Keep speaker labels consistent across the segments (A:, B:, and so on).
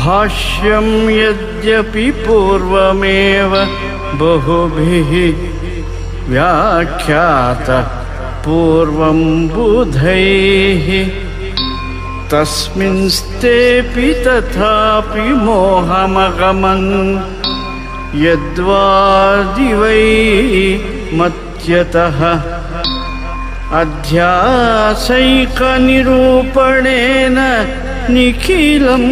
A: भाष्यं यद्यपि पूर्वमेव बहुभिः व्याख्यातः पूर्वं बुधैः तस्मिंस्तेऽपि तथापि मोहमगमन् यद्वादिवै मत्यतः अध्यासैकनिरूपणेन निखिलं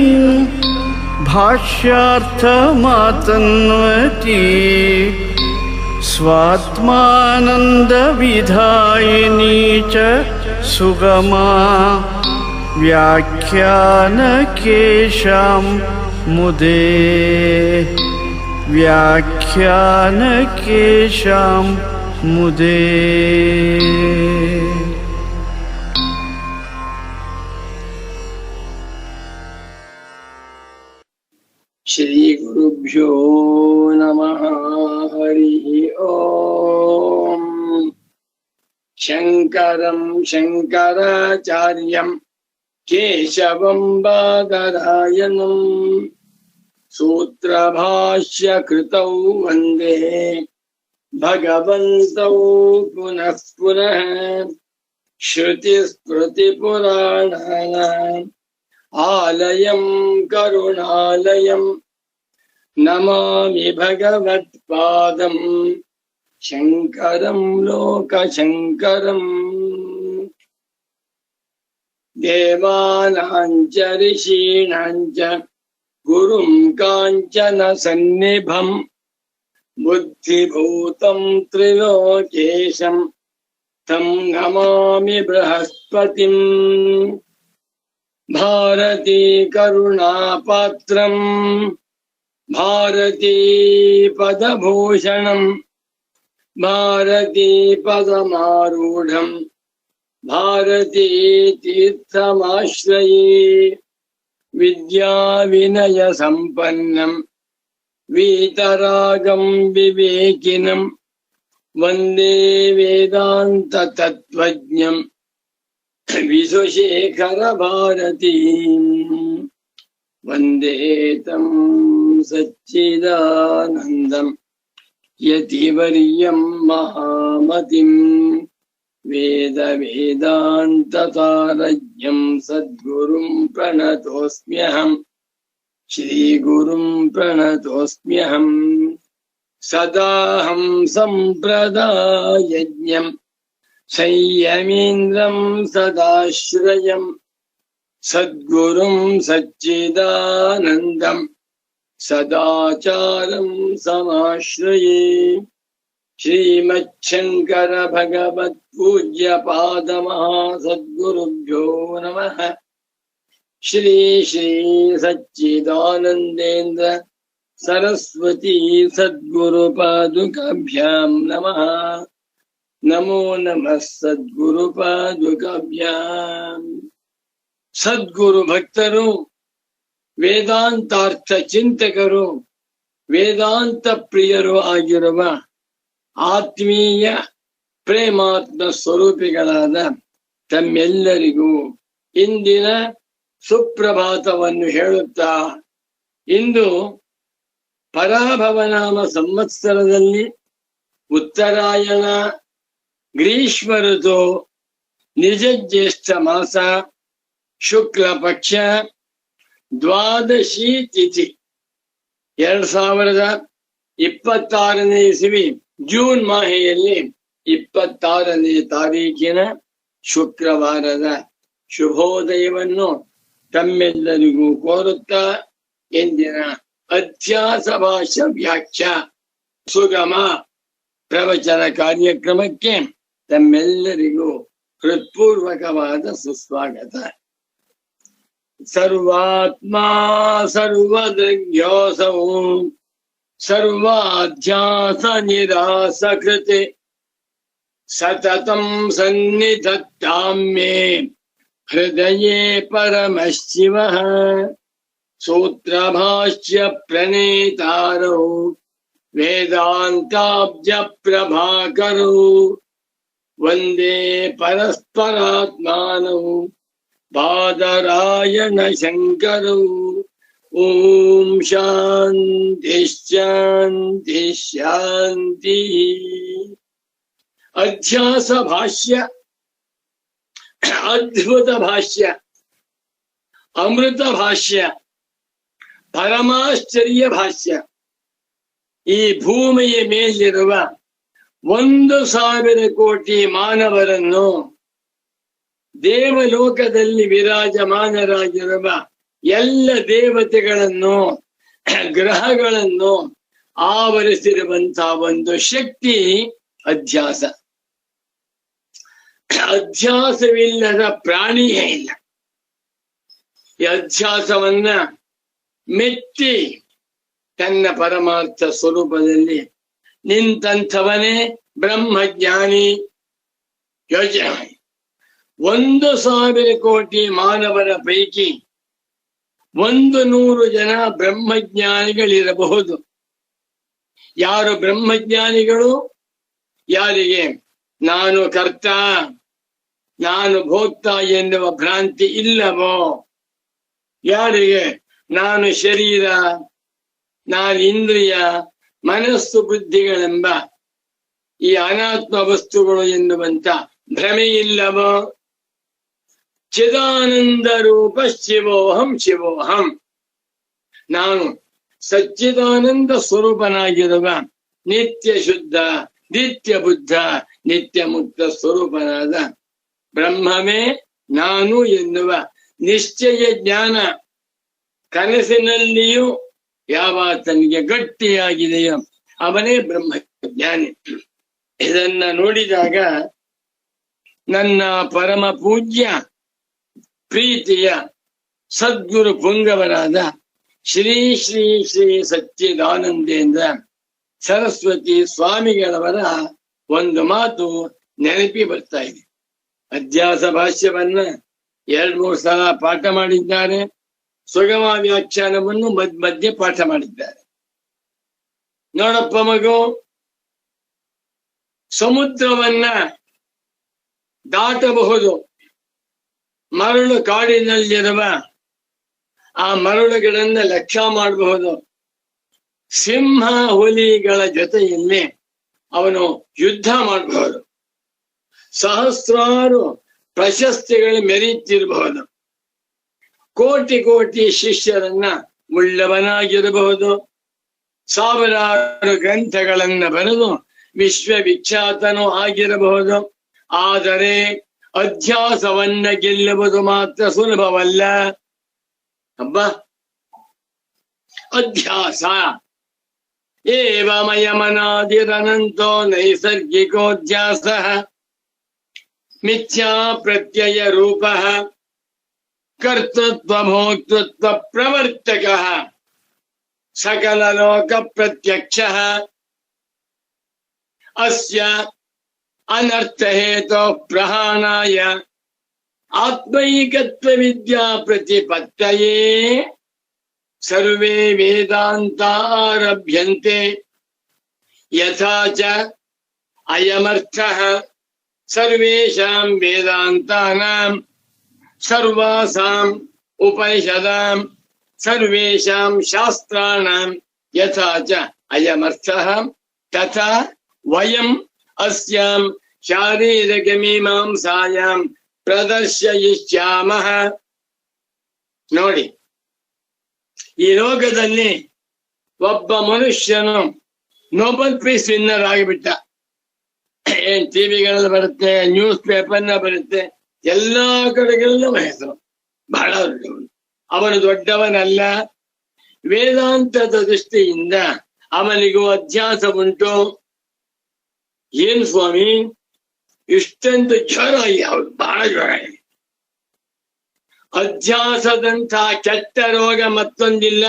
A: भाष्यार्थमातन्वति स्वात्मानन्दविधायिनी च सुगमा व्याख्यानकेशां मुदे व्याख्यानकेशां मुदे।
B: श्री गुरुभ्यो नमः। हरि ओम। शंकरं शंकराचार्यं केशवं बादरायणं सूत्रभाष्यकृतौ वन्दे भगवन्तौ पुनः पुनः। श्रुतिस्मृतिपुराणानाम् आलयं करुणालयं नमामि भगवत्पादं शंकरं लोकशंकरं। देवानां च ऋषीणां च गुरुं काञ्चन सन्निभं बुद्धिभूतं त्रिलोकेशं तं नमामि बृहस्पतिम्। भारती करुणापात्रं भारती पदभूषणं भारती पदमारूढं भारती तीर्थमाश्रये। विद्या विनय संपन्नं वीतरागं विवेकिनं वन्दे वेदांत तत्त्वज्ञं विशुशेखर भारती। वन्दे तं सच्चिदानन्दं यतिवर्यं महामतिं वेद वेदान्ततारज्ञं सद्गुरुं प्रणतोऽस्म्यहम् श्रीगुरुं प्रणतोऽस्म्यहम्। सदाहं सम्प्रदायज्ञं संयमीन्द्रं सदाश्रयं सद्गुरुं सच्चिदानन्दं सदाचारं समाश्रये। श्रीमच्छंकर भगवत् पूज्य पादमहासद्गुरुभ्यो नमः। श्री श्री सच्चिदानन्देन्द्र सरस्वती सद्गुरुपादुकाभ्यां नमः। नमो नमः सद्गुरुपादुकाभ्यां। सद्गुरु भक्तರು, ವೇದಾಂತಾರ್ಥ ಚಿಂತಕರು, ವೇದಾಂತ ಪ್ರಿಯರು ಆಗಿರುವ ಆತ್ಮೀಯ ಪ್ರೇಮಾತ್ಮ ಸ್ವರೂಪಿಗಳಾದ ತಮ್ಮೆಲ್ಲರಿಗೂ ಇಂದಿನ ಸುಪ್ರಭಾತವನ್ನು ಹೇಳುತ್ತಾ, ಇಂದು ಪರಾಭವನಾಮ ಸಂವತ್ಸರದಲ್ಲಿ ಉತ್ತರಾಯಣ ಗ್ರೀಷ್ಮ ಋತು ನಿಜ ಜ್ಯೇಷ್ಠ ಮಾಸ ಶುಕ್ಲ ಪಕ್ಷ ದ್ವಾದಶಿ ತಿಥಿ 2026ನೇ ಇಸವಿ ಜೂನ್ ಮಾಹೆಯಲ್ಲಿ 26ನೇ ತಾರೀಕಿನ ಶುಕ್ರವಾರದ ಶುಭೋದಯವನ್ನು ತಮ್ಮೆಲ್ಲರಿಗೂ ಕೋರುತ್ತಾ, ಎಂದಿನ ಅಧ್ಯಾಸ ಭಾಷಾ ವ್ಯಾಖ್ಯಾ ಸುಗಮ ಪ್ರವಚನ ಕಾರ್ಯಕ್ರಮಕ್ಕೆ ತಮ್ಮೆಲ್ಲರಿಗೂ ಹೃತ್ಪೂರ್ವಕವಾದ ಸುಸ್ವಾಗತ. ಸರ್ವಾತ್ಮಾ ಸರ್ವದೃಗ್ಯೋಸೌ ಸರ್ವಾಧ್ಯಾಸ ನಿರಾಸಕೃತೆ ಸತತಂ ಸನ್ನಿಧತ್ತಾಂ ಮೇ ಹೃದಯೇ ಪರಮಶಿವಃ. ಸೂತ್ರಭಾಷ್ಯ ಪ್ರಣೇತಾರೌ ವೇದಾಂತಾಬ್ಜ ಪ್ರಭಾಕರೌ ವಂದೇ ಪರಸ್ಪರಾತ್ಮಾನೌ ಬಾದರಾಯಣ ಶಂಕರೌ. ಓಂ ಶಾಂತಿ ಶಾಂತಿ ಶಾಂತಿ. ಅಧ್ಯಾಸ ಭಾಷ್ಯ, ಅದ್ಭುತ ಭಾಷ್ಯ, ಅಮೃತ ಭಾಷ್ಯ, ಪರಮಾಶ್ಚರ್ಯ ಭಾಷ್ಯ. ಈ ಭೂಮಿಯ ಮೇಲಿರುವ 1,000 ಕೋಟಿ ಮಾನವರನ್ನು, ದೇವಲೋಕದಲ್ಲಿ ವಿರಾಜಮಾನರಾಗಿರುವ ಎಲ್ಲ ದೇವತೆಗಳನ್ನು, ಗ್ರಹಗಳನ್ನು ಆವರಿಸಿರುವಂತಹ ಒಂದು ಶಕ್ತಿ ಅಧ್ಯಾಸ. ಅಧ್ಯಾಸವಿಲ್ಲದ ಪ್ರಾಣಿಯೇ ಇಲ್ಲ. ಈ ಅಧ್ಯಾಸವನ್ನ ಮೆಟ್ಟಿ ತನ್ನ ಪರಮಾರ್ಥ ಸ್ವರೂಪದಲ್ಲಿ ನಿಂತಂಥವನೇ ಬ್ರಹ್ಮಜ್ಞಾನಿ. ಯೋಚನೆ, 1,000 ಕೋಟಿ ಮಾನವರ ಪೈಕಿ 100 ಜನ ಬ್ರಹ್ಮಜ್ಞಾನಿಗಳಿರಬಹುದು. ಯಾರು ಬ್ರಹ್ಮಜ್ಞಾನಿಗಳು? ಯಾರಿಗೆ ನಾನು ಕರ್ತ, ನಾನು ಭೋಕ್ತ ಎನ್ನುವ ಭ್ರಾಂತಿ ಇಲ್ಲವೋ, ಯಾರಿಗೆ ನಾನು ಶರೀರ, ನಾನು ಇಂದ್ರಿಯ, ಮನಸ್ಸು, ಬುದ್ಧಿಗಳೆಂಬ ಈ ಅನಾತ್ಮ ವಸ್ತುಗಳು ಎನ್ನುವಂತ ಭ್ರಮೆ ಇಲ್ಲವೋ, ಚಿದಾನಂದ ರೂಪ ಶಿವೋಹಂ ಶಿವೋಹಂ, ನಾನು ಸಚ್ಚಿದಾನಂದ ಸ್ವರೂಪನಾಗಿರುವ ನಿತ್ಯ ಶುದ್ಧ, ನಿತ್ಯ ಬುದ್ಧ, ನಿತ್ಯ ಮುಕ್ತ ಸ್ವರೂಪನಾದ ಬ್ರಹ್ಮವೇ ನಾನು ಎನ್ನುವ ನಿಶ್ಚಯ ಜ್ಞಾನ ಕನಸಿನಲ್ಲಿಯೂ ಯಾವಾತನಿಗೆ ಗಟ್ಟಿಯಾಗಿದೆಯೋ ಅವನೇ ಬ್ರಹ್ಮಜ್ಞಾನಿ. ಇದನ್ನ ನೋಡಿದಾಗ ನನ್ನ ಪರಮ ಪೂಜ್ಯ ಪ್ರೀತಿಯ ಸದ್ಗುರು ಪುಂಗವರಾದ ಶ್ರೀ ಶ್ರೀ ಶ್ರೀ ಸಚ್ಚಿದಾನಂದೇಂದ್ರ ಸರಸ್ವತಿ ಸ್ವಾಮಿಗಳವರ ಒಂದು ಮಾತು ನೆನಪಿ ಬರ್ತಾ ಇದೆ. ಅಧ್ಯಾಸ ಭಾಷ್ಯವನ್ನ 2-3 ಸಲ ಪಾಠ ಮಾಡಿದ್ದಾರೆ. ಸುಗಮ ವ್ಯಾಖ್ಯಾನವನ್ನು ಮಧ್ಯೆ ಪಾಠ ಮಾಡಿದ್ದಾರೆ. ನೋಡಪ್ಪ ಮಗು, ಸಮುದ್ರವನ್ನ ದಾಟಬಹುದು. ಮರಳು ಕಾಡಿನಲ್ಲಿರುವ ಆ ಮರಳುಗಳನ್ನ ಲಕ್ಷ್ಯ ಮಾಡಬಹುದು. ಸಿಂಹ ಹುಲಿಗಳ ಜೊತೆಯಲ್ಲಿ ಅವನು ಯುದ್ಧ ಮಾಡಬಹುದು. ಸಹಸ್ರಾರು ಪ್ರಶಸ್ತಿಗಳು ಮೆರೀತಿರಬಹುದು. ಕೋಟಿ ಕೋಟಿ ಶಿಷ್ಯರನ್ನ ಉಳ್ಳವನಾಗಿರಬಹುದು. ಸಾವಿರಾರು ಗ್ರಂಥಗಳನ್ನ ಬರೆದು ವಿಶ್ವವಿಖ್ಯಾತನೂ ಆಗಿರಬಹುದು. ಆದರೆ ಅಧ್ಯಾಸವನ್ನ ಗೆಲ್ಲುವುದು ಮಾತ್ರ ಸುಲಭವಲ್ಲ. ಹಬ್ಬ ಅಧ್ಯಾಸ ಏವಮಯಮನಾದಿರನಂತೋ ನೈಸರ್ಗಿಕೋಧ್ಯಾಸ ಮಿಥ್ಯಾ ಪ್ರತ್ಯಯ ರೂಪ ಕರ್ತೃತ್ವ ಭೋಕ್ತೃತ್ವ ಪ್ರವರ್ತಕ ಸಕಲ ಲೋಕ ಪ್ರತ್ಯಕ್ಷ ಅಸ್ಯ ಅನರ್ಥ ಹೇತೋ ಪ್ರಹಾಣಾಯ ಆತ್ಮೈಕತ್ವ ವಿದ್ಯಾ ಪ್ರತಿಪತ್ತಯೇ ಸರ್ವೇ ವೇದಾಂತ ಆರಭ್ಯಂತೆ ಯಥಾ ಚ ಅಯಮರ್ಥಃ ಸರ್ವೇಷಾಂ ವೇದಾಂತಾನಾಂ ಸರ್ವಾಸಾಂ ಉಪನಿಷದಾಂ ಸರ್ವೇಷಾಂ ಶಾಸ್ತ್ರಾಣಾಂ ಯಥಾ ಚ ಅಯಮರ್ಥಃ ತಥಾ ವಯಂ ಅಸ್ಯಾಂ ಶಾರೀರಿಕ ಮೀಮಾಂಸಾಯಾಂ ಪ್ರದರ್ಶಯಿಷ್ಯಾಮಃ. ನೋಡಿ, ಈ ಲೋಕದಲ್ಲಿ ಒಬ್ಬ ಮನುಷ್ಯನು ನೊಬೆಲ್ ಪ್ರೈಸ್ ವಿನ್ನರ್ ಆಗಿಬಿಟ್ಟ. ಏನ್ ಟಿವಿಗಳಲ್ಲಿ ಬರುತ್ತೆ, ನ್ಯೂಸ್ ಪೇಪರ್ನ ಬರುತ್ತೆ, ಎಲ್ಲಾ ಕಡೆಗಳಲ್ಲೂ ಹೆಸರು. ಬಹಳ ಅವನು ದೊಡ್ಡವನಲ್ಲ. ವೇದಾಂತದ ದೃಷ್ಟಿಯಿಂದ ಅವನಿಗೂ ಅಧ್ಯಾಸ ಉಂಟು. ಏನ್ ಸ್ವಾಮಿ ಇಷ್ಟೊಂದು ಜ್ವರ? ಯಾವ್ದು ಬಹಳ ಜ್ವರ. ಅಧ್ಯಾಸದಂಥ ಕೆಟ್ಟ ರೋಗ ಮತ್ತೊಂದಿಲ್ಲ.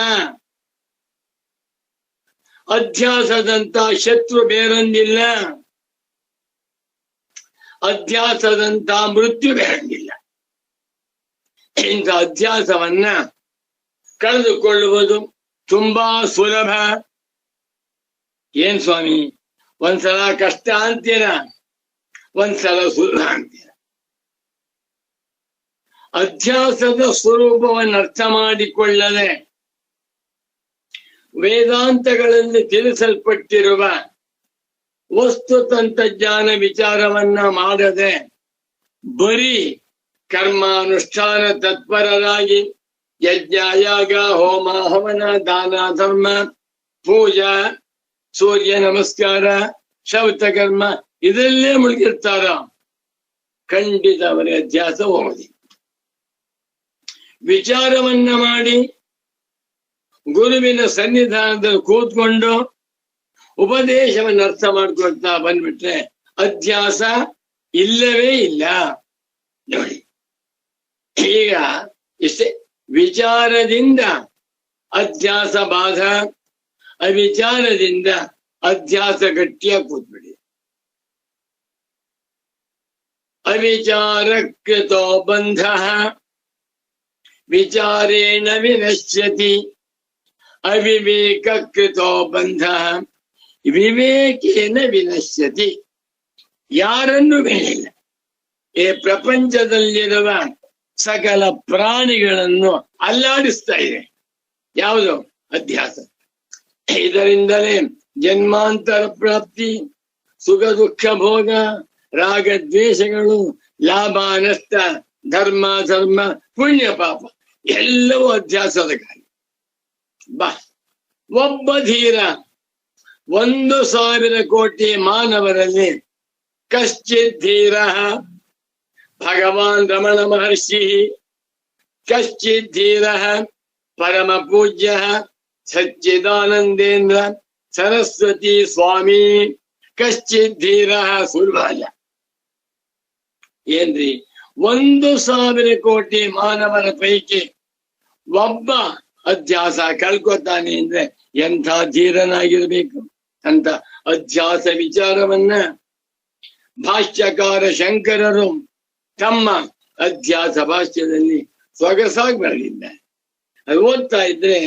B: ಅಧ್ಯಾಸದಂಥ ಶತ್ರು ಬೇರೊಂದಿಲ್ಲ. ಅಧ್ಯಾಸದಂಥ ಮೃತ್ಯು ಬೇರೊಂದಿಲ್ಲ. ಇಂಥ ಅಧ್ಯಾಸವನ್ನ ಕಳೆದುಕೊಳ್ಳುವುದು ತುಂಬಾ ಸುಲಭ. ಏನ್ ಸ್ವಾಮಿ, ಒಂದ್ಸಲ ಕಷ್ಟ ಅಂತೀರ, ಒಂದ್ಸಲ ಸುಲಭ ಅಂತೀರ. ಅಧ್ಯಾಸದ ಸ್ವರೂಪವನ್ನು ಅರ್ಥ ಮಾಡಿಕೊಳ್ಳದೆ ವೇದಾಂತಗಳಲ್ಲಿ ತಿಳಿಸಲ್ಪಟ್ಟಿರುವ ವಸ್ತು ತಂತ್ರಜ್ಞಾನ ವಿಚಾರವನ್ನ ಮಾಡದೆ ಬರೀ ಕರ್ಮಾನುಷ್ಠಾನ ತತ್ಪರರಾಗಿ ಯಜ್ಞ ಯಾಗ ಹೋಮ ಹವನ ದಾನ ಧರ್ಮ ಪೂಜಾ ಸೂರ್ಯ ನಮಸ್ಕಾರ ಶೌಚ ಕರ್ಮ ಇದರಲ್ಲೇ ಮುಳುಗಿರ್ತಾರ, ಖಂಡಿತ ಅವರ ಅಧ್ಯಾಸ ಹೋಗಿ ವಿಚಾರವನ್ನ ಮಾಡಿ ಗುರುವಿನ ಸನ್ನಿಧಾನದಲ್ಲಿ ಕೂತ್ಕೊಂಡು ಉಪದೇಶವನ್ನು ಅರ್ಥ ಮಾಡ್ಕೊಳ್ತಾ ಬಂದ್ಬಿಟ್ರೆ ಅಧ್ಯಾಸ ಇಲ್ಲವೇ ಇಲ್ಲ. ನೋಡಿ, ಈಗ ಇಷ್ಟೇ, ವಿಚಾರದಿಂದ ಅಧ್ಯಾಸ ಬಾಧ, ಅವಿಚಾರದಿಂದ ಅಧ್ಯಾಸ ಗಟ್ಟಿಯಾಗಿ ಕೂತ್ಬಿಡಿ. ಅವಿಚಾರಕೃತೋ ಬಂಧ ವಿಚಾರೇಣ ವಿನಶ್ಯತಿ, ಅವಿವೇಕಕೃತೋ ಬಂಧ ವಿವೇಕೇನ ವಿನಶ್ಯತಿ. ಯಾರನ್ನು ಬೇಡಿಲ್ಲ, ಈ ಪ್ರಪಂಚದಲ್ಲಿರುವ ಸಕಲ ಪ್ರಾಣಿಗಳನ್ನು ಅಲ್ಲಾಡಿಸ್ತಾ ಇದೆ ಯಾವುದು? ಅಧ್ಯಾಸ. ಇದರಿಂದಲೇ ಜನ್ಮಾಂತರ ಪ್ರಾಪ್ತಿ, ಸುಖ ದುಃಖ ಭೋಗ, ರಾಗ ದ್ವೇಷಗಳು, ಲಾಭ ನಷ್ಟ, ಧರ್ಮ ಧರ್ಮ, ಪುಣ್ಯ ಪಾಪ ಎಲ್ಲವೂ ಅಧ್ಯಾಸದ ಕಾರ್ಯ. ಬಾ, ಒಬ್ಬ ಧೀರ 1,000 ಕೋಟಿ ಮಾನವರಲ್ಲಿ ಕಶ್ಚಿತ್ ಧೀರ ಭಗವಾನ್ ರಮಣ ಮಹರ್ಷಿ, ಕಶ್ಚಿತ್ ಧೀರ ಪರಮ ಪೂಜ್ಯ ಸಚ್ಚಿದಾನಂದೇಂದ್ರ ಸರಸ್ವತಿ ಸ್ವಾಮಿ, ಕಶ್ಚಿತ್ ಧೀರ ಸುರ್ಬಾಲ್ಯ. ಏನ್ರಿ, 1,000 ಕೋಟಿ ಮಾನವರ ಪೈಕಿ ಒಬ್ಬ ಅಧ್ಯಾಸ ಕಳ್ಕೊತಾನೆ ಅಂದ್ರೆ ಎಂಥ ಧೀರನಾಗಿರ್ಬೇಕು ಅಂತ ಅಧ್ಯಾಸ ವಿಚಾರವನ್ನ ಭಾಷ್ಯಕಾರ ಶಂಕರರು ತಮ್ಮ ಅಧ್ಯಾಸ ಭಾಷ್ಯದಲ್ಲಿ ಸೊಗಸಾಗಿ ಬರೆದಿದ್ದಾರೆ. ಅದು ಓದ್ತಾ ಇದ್ರೆ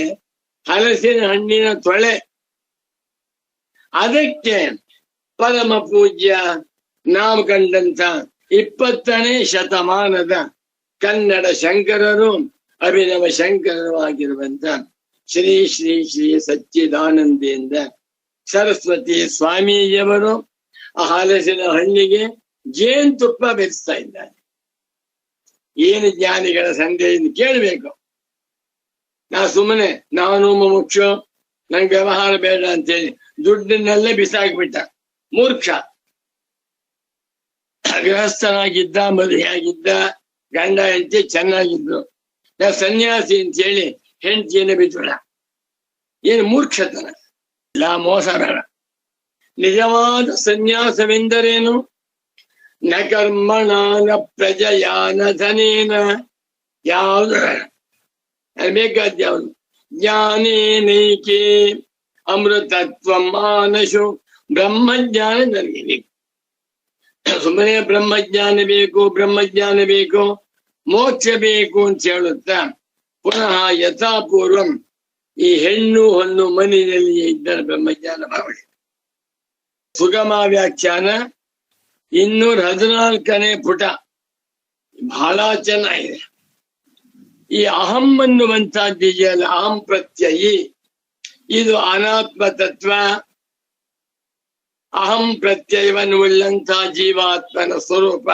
B: ಹಲಸಿನ ಹಣ್ಣಿನ ತೊಳೆ. ಅದಕ್ಕೆ ಪರಮ ಪೂಜ್ಯ ನಾವು ಕಂಡಂತ 20ನೇ ಶತಮಾನದ ಕನ್ನಡ ಶಂಕರರು, ಅಭಿನವ ಶಂಕರರು ಆಗಿರುವಂತ ಶ್ರೀ ಶ್ರೀ ಶ್ರೀ ಸಚ್ಚಿದಾನಂದೇಂದ್ರ ಸರಸ್ವತಿ ಸ್ವಾಮೀಜಿಯವರು ಆ ಹಲಸಿನ ಹಣ್ಣಿಗೆ ಜೇನುತುಪ್ಪ ಬೆರೆಸ್ತಾ ಇದ್ದಾರೆ. ಏನು ಜ್ಞಾನಿಗಳ ಸಂದೇಶ ಕೇಳಬೇಕು. ಸುಮ್ಮನೆ ನಾನು ಮುಖ್ಯ, ನಂಗೆ ವ್ಯವಹಾರ ಬೇಡ ಅಂತೇಳಿ ದುಡ್ಡನ್ನೆಲ್ಲ ಬಿಸಾಕ್ಬಿಟ್ಟ ಮೂರ್ಖ. ಗೃಹಸ್ಥನಾಗಿದ್ದ, ಮದುವೆಯಾಗಿದ್ದ, ಗಂಡ ಹೆಂಡತಿ ಚೆನ್ನಾಗಿದ್ರು. ನಾ ಸನ್ಯಾಸಿ ಅಂತ ಹೇಳಿ ಹೆಂಡತಿಯನ್ನು ಬಿಟ್ಬಿಡ. ಏನು ಮೂರ್ಖತನ, ಇಲ್ಲ ಮೋಸ ಬೇಡ. ನಿಜವಾದ ಸನ್ಯಾಸವೆಂದರೇನು? ನ ಕರ್ಮಣ ನ ಪ್ರಜಯಾ ನ ಧನೇನ, ಯಾವುದು ಬೇಕಾದ ಯಾವುದು? ಜ್ಞಾನೇನೈಕೆ ಅಮೃತತ್ವ ಮಾನಶು, ಬ್ರಹ್ಮಜ್ಞಾನ ನನಗೆ ಬೇಕು. ಸುಮ್ಮನೆ ಬ್ರಹ್ಮಜ್ಞಾನ ಬೇಕು, ಬ್ರಹ್ಮಜ್ಞಾನ ಬೇಕು, ಮೋಕ್ಷ ಬೇಕು ಅಂತ ಹೇಳುತ್ತಾ ಪುನಃ ಯಥಾಪೂರ್ವಂ ಈ ಹೆಣ್ಣು ಹೊನ್ನು ಮನೆಯಲ್ಲಿ ಇದ್ದರೆ ಬ್ರಹ್ಮಜ್ಞಾನ ಮಾಡಿ. ಸುಗಮ ವ್ಯಾಖ್ಯಾನ 214ನೇ ಪುಟ ಬಹಳ ಚೆನ್ನಾಗಿದೆ. ಈ ಅಹಂ ಅನ್ನುವಂತಹದ್ದಿದೆಯಲ್ಲ, ಅಹಂ ಪ್ರತ್ಯಯಿ, ಇದು ಅನಾತ್ಮ ತತ್ವ. ಅಹಂ ಪ್ರತ್ಯಯವನ್ನು ಉಳ್ಳಂತಹ ಜೀವಾತ್ಮನ ಸ್ವರೂಪ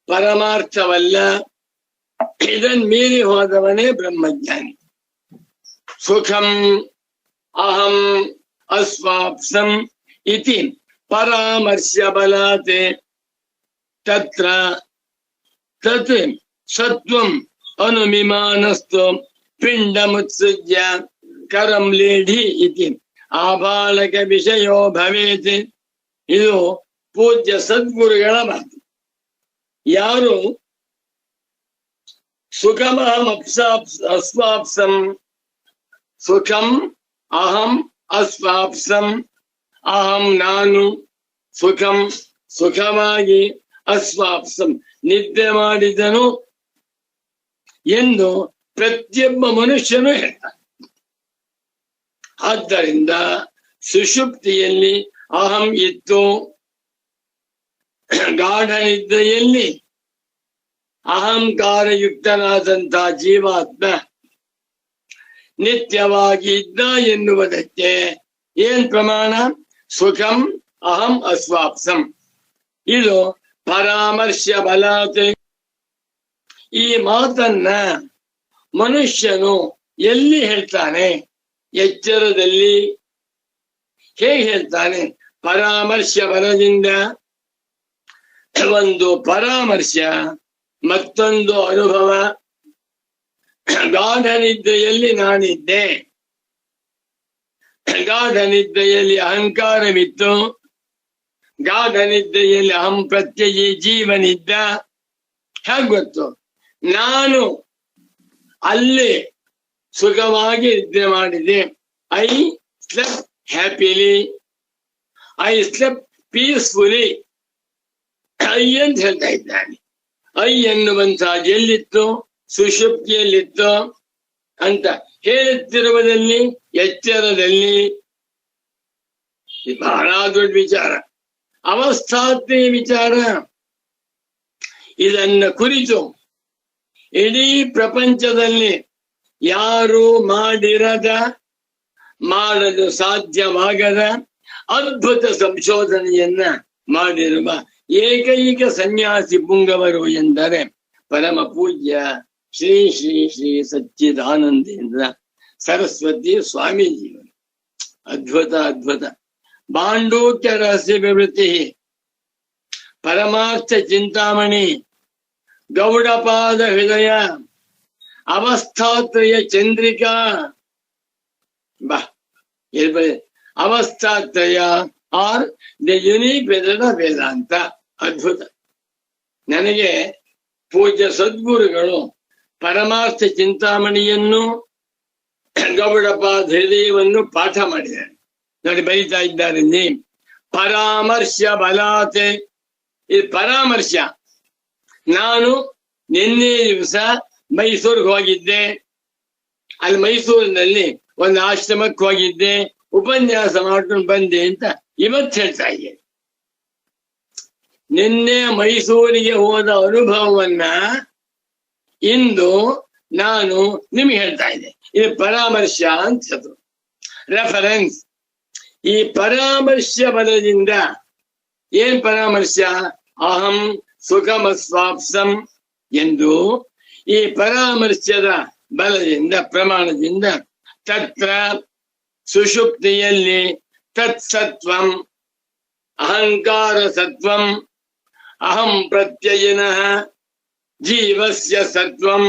B: ಪರಮಾರ್ಥವಲ್ಲ. ಇದನ್ ಮೀರಿ ಹೋದವನೇ ಬ್ರಹ್ಮಜ್ಞಾನಿ. ಸುಖಂ ಅಹಂ ಅಸ್ವಾಪ್ಸಂ ಇತಿ ಪರಾಮರ್ಶ್ಯ ಬಲಾತೆ ತತ್ರ ತತ್ ಸತ್ವಂ ಅನುಮಿಮಾನಸ್ತು ಪಿಂಡಮುತ್ಸೃಜ್ಯ ಕರಂ ಲೇಢಿ ಇತಿ ಆಬಾಲಕ ವಿಷಯೋ ಭವೇತ್. ಇದು ಪೂಜ್ಯ ಸದ್ಗುರುಗಳ ಮಾತು. ಯಾರು ಸುಖಮಹಂ ಅಸ್ವಾಪ್ಸಂ, ಸುಖಂ ಅಹಂ ಅಸ್ವಾಪ್ಸಂ, ಅಹಂ ನಾನು, ಸುಖಂ ಸುಖವಾಗಿ, ಅಸ್ವಾಪ್ಸಂ ನಿದ್ದೆ ಮಾಡಿದನು ಎಂದು ಪ್ರತಿಯೊಬ್ಬ ಮನುಷ್ಯನು ಹೇಳ್ತಾನೆ. ಆದ್ದರಿಂದ ಸುಷುಪ್ತಿಯಲ್ಲಿ ಅಹಂ ಇತ್ತು, ಗಾಢ ನಿದ್ರೆಯಲ್ಲಿ ಅಹಂಕಾರಯುಕ್ತನಾದಂತಹ ಜೀವಾತ್ಮ ನಿತ್ಯವಾಗಿ ಇದ್ದ ಎನ್ನುವುದಕ್ಕೆ ಏನ್ ಪ್ರಮಾಣ? ಸುಖಂ ಅಹಂ ಅಸ್ವಾಪ್ಸಂ. ಇದು ಪರಾಮರ್ಶ ಬಲಾತ್. ಈ ಮಾತನ್ನ ಮನುಷ್ಯನು ಎಲ್ಲಿ ಹೇಳ್ತಾನೆ? ಎಚ್ಚರದಲ್ಲಿ. ಹೇಗೆ ಹೇಳ್ತಾನೆ? ಪರಾಮರ್ಶ ಬಲದಿಂದ. ಒಂದು ಪರಾಮರ್ಶ, ಮತ್ತೊಂದು ಅನುಭವ. ಗಾಢ ನಿದ್ರೆಯಲ್ಲಿ ನಾನಿದ್ದೆ, ಗಾಢ ನಿದ್ರೆಯಲ್ಲಿ ಅಹಂಕಾರವಿತ್ತು, ಗಾಢ ನಿದ್ರೆಯಲ್ಲಿ ಅಹಂ ಪ್ರತ್ಯಯಿ ಜೀವನಿದ್ದ. ಹೇಗೆ ಗೊತ್ತು? ನಾನು ಅಲ್ಲಿ ಸುಖವಾಗಿ ನಿದ್ರೆ ಮಾಡಿದೆ. I ಸ್ಲೆಪ್ happily, I ಸ್ಲೆಪ್ peacefully. I ಅಂತ ಹೇಳ್ತಾ ಇದ್ದಾನೆ. ಐ ಎನ್ನುವಂತಹ ಎಲ್ಲಿತ್ತು? ಸುಷುಪ್ತಿಯಲ್ಲಿತ್ತು ಅಂತ ಹೇಳುತ್ತಿರುವುದಲ್ಲಿ, ಎಚ್ಚರದಲ್ಲಿ. ಬಹಳ ದೊಡ್ಡ ವಿಚಾರ, ಅವಸ್ಥಾತ್ಮಕ ವಿಚಾರ. ಇದನ್ನ ಕುರಿತು ಇಡೀ ಪ್ರಪಂಚದಲ್ಲಿ ಯಾರು ಮಾಡಿರದ, ಮಾಡಲು ಸಾಧ್ಯವಾಗದ ಅದ್ಭುತ ಸಂಶೋಧನೆಯನ್ನ ಮಾಡಿರುವ ಏಕೈಕ ಸನ್ಯಾಸಿ ಪುಂಗವರು ಎಂದರೆ ಪರಮ ಪೂಜ್ಯ ಶ್ರೀ ಶ್ರೀ ಶ್ರೀ ಸಚ್ಚಿದಾನಂದೇಂದ್ರ ಸರಸ್ವತಿ ಸ್ವಾಮೀಜಿಯವರು. ಅದ್ಭುತ ಅದ್ಭುತ. ಬಾಂಡೂಕ್ಯ ರಹಸ್ಯ ವಿವೃತ್ತಿ, ಪರಮಾರ್ಥ ಚಿಂತಾಮಣಿ, ಗೌಡಪಾದ ಹೃದಯ, ಅವಸ್ಥಾತ್ರಯ ಚಂದ್ರಿಕಾ. ಬಾ ಅವಸ್ಥಾತ್ರಯ are the unique method of Vedanta. ಅದ್ಭುತ. ನನಗೆ ಪೂಜ್ಯ ಸದ್ಗುರುಗಳು ಪರಮಾರ್ಥ ಚಿಂತಾಮಣಿಯನ್ನು, ಗೌಡಪಾದ ಹೃದಯವನ್ನು ಪಾಠ ಮಾಡಿದ್ದಾರೆ. ನೋಡಿ, ಬರೀತಾ ಇದ್ದಾರೆ ಇಲ್ಲಿ. ಪರಾಮರ್ಶ ಬಲಾತೆ. ಇದು ಪರಾಮರ್ಶ. ನಾನು ನಿನ್ನೆ ದಿವಸ ಮೈಸೂರಿಗೆ ಹೋಗಿದ್ದೆ. ಅಲ್ಲಿ ಮೈಸೂರಿನಲ್ಲಿ ಒಂದು ಆಶ್ರಮಕ್ಕೆ ಹೋಗಿದ್ದೆ, ಉಪನ್ಯಾಸ ಮಾಡ್ಕೊಂಡು ಬಂದೆ ಅಂತ ಇವತ್ತು ಹೇಳ್ತಾ ಇದ್ದೆ. ನಿನ್ನೆ ಮೈಸೂರಿಗೆ ಹೋದ ಅನುಭವವನ್ನ ಇಂದು ನಾನು ನಿಮ್ಗೆ ಹೇಳ್ತಾ ಇದ್ದೆ. ಇದು ಪರಾಮರ್ಶ ಅಂತ ರೆಫರೆನ್ಸ್. ಈ ಪರಾಮರ್ಶ ಬಲದಿಂದ ಏನ್ ಪರಾಮರ್ಶ? ಅಹಂ ಸುಖಮಸ್ವಾಪ್ಸಂ ಎಂದು ಈ ಪರಾಮರ್ಶದ ಬಲದಿಂದ, ಪ್ರಮಾಣದಿಂದ ತತ್ರ ಸುಷುಪ್ತಿಯಲ್ಲಿ ತತ್ಸತ್ವಂ ಅಹಂಕಾರ ಸತ್ವಂ ಅಹಂ ಪ್ರತ್ಯಯಿನಃ ಜೀವಸ್ಯ ಸತ್ವಂ.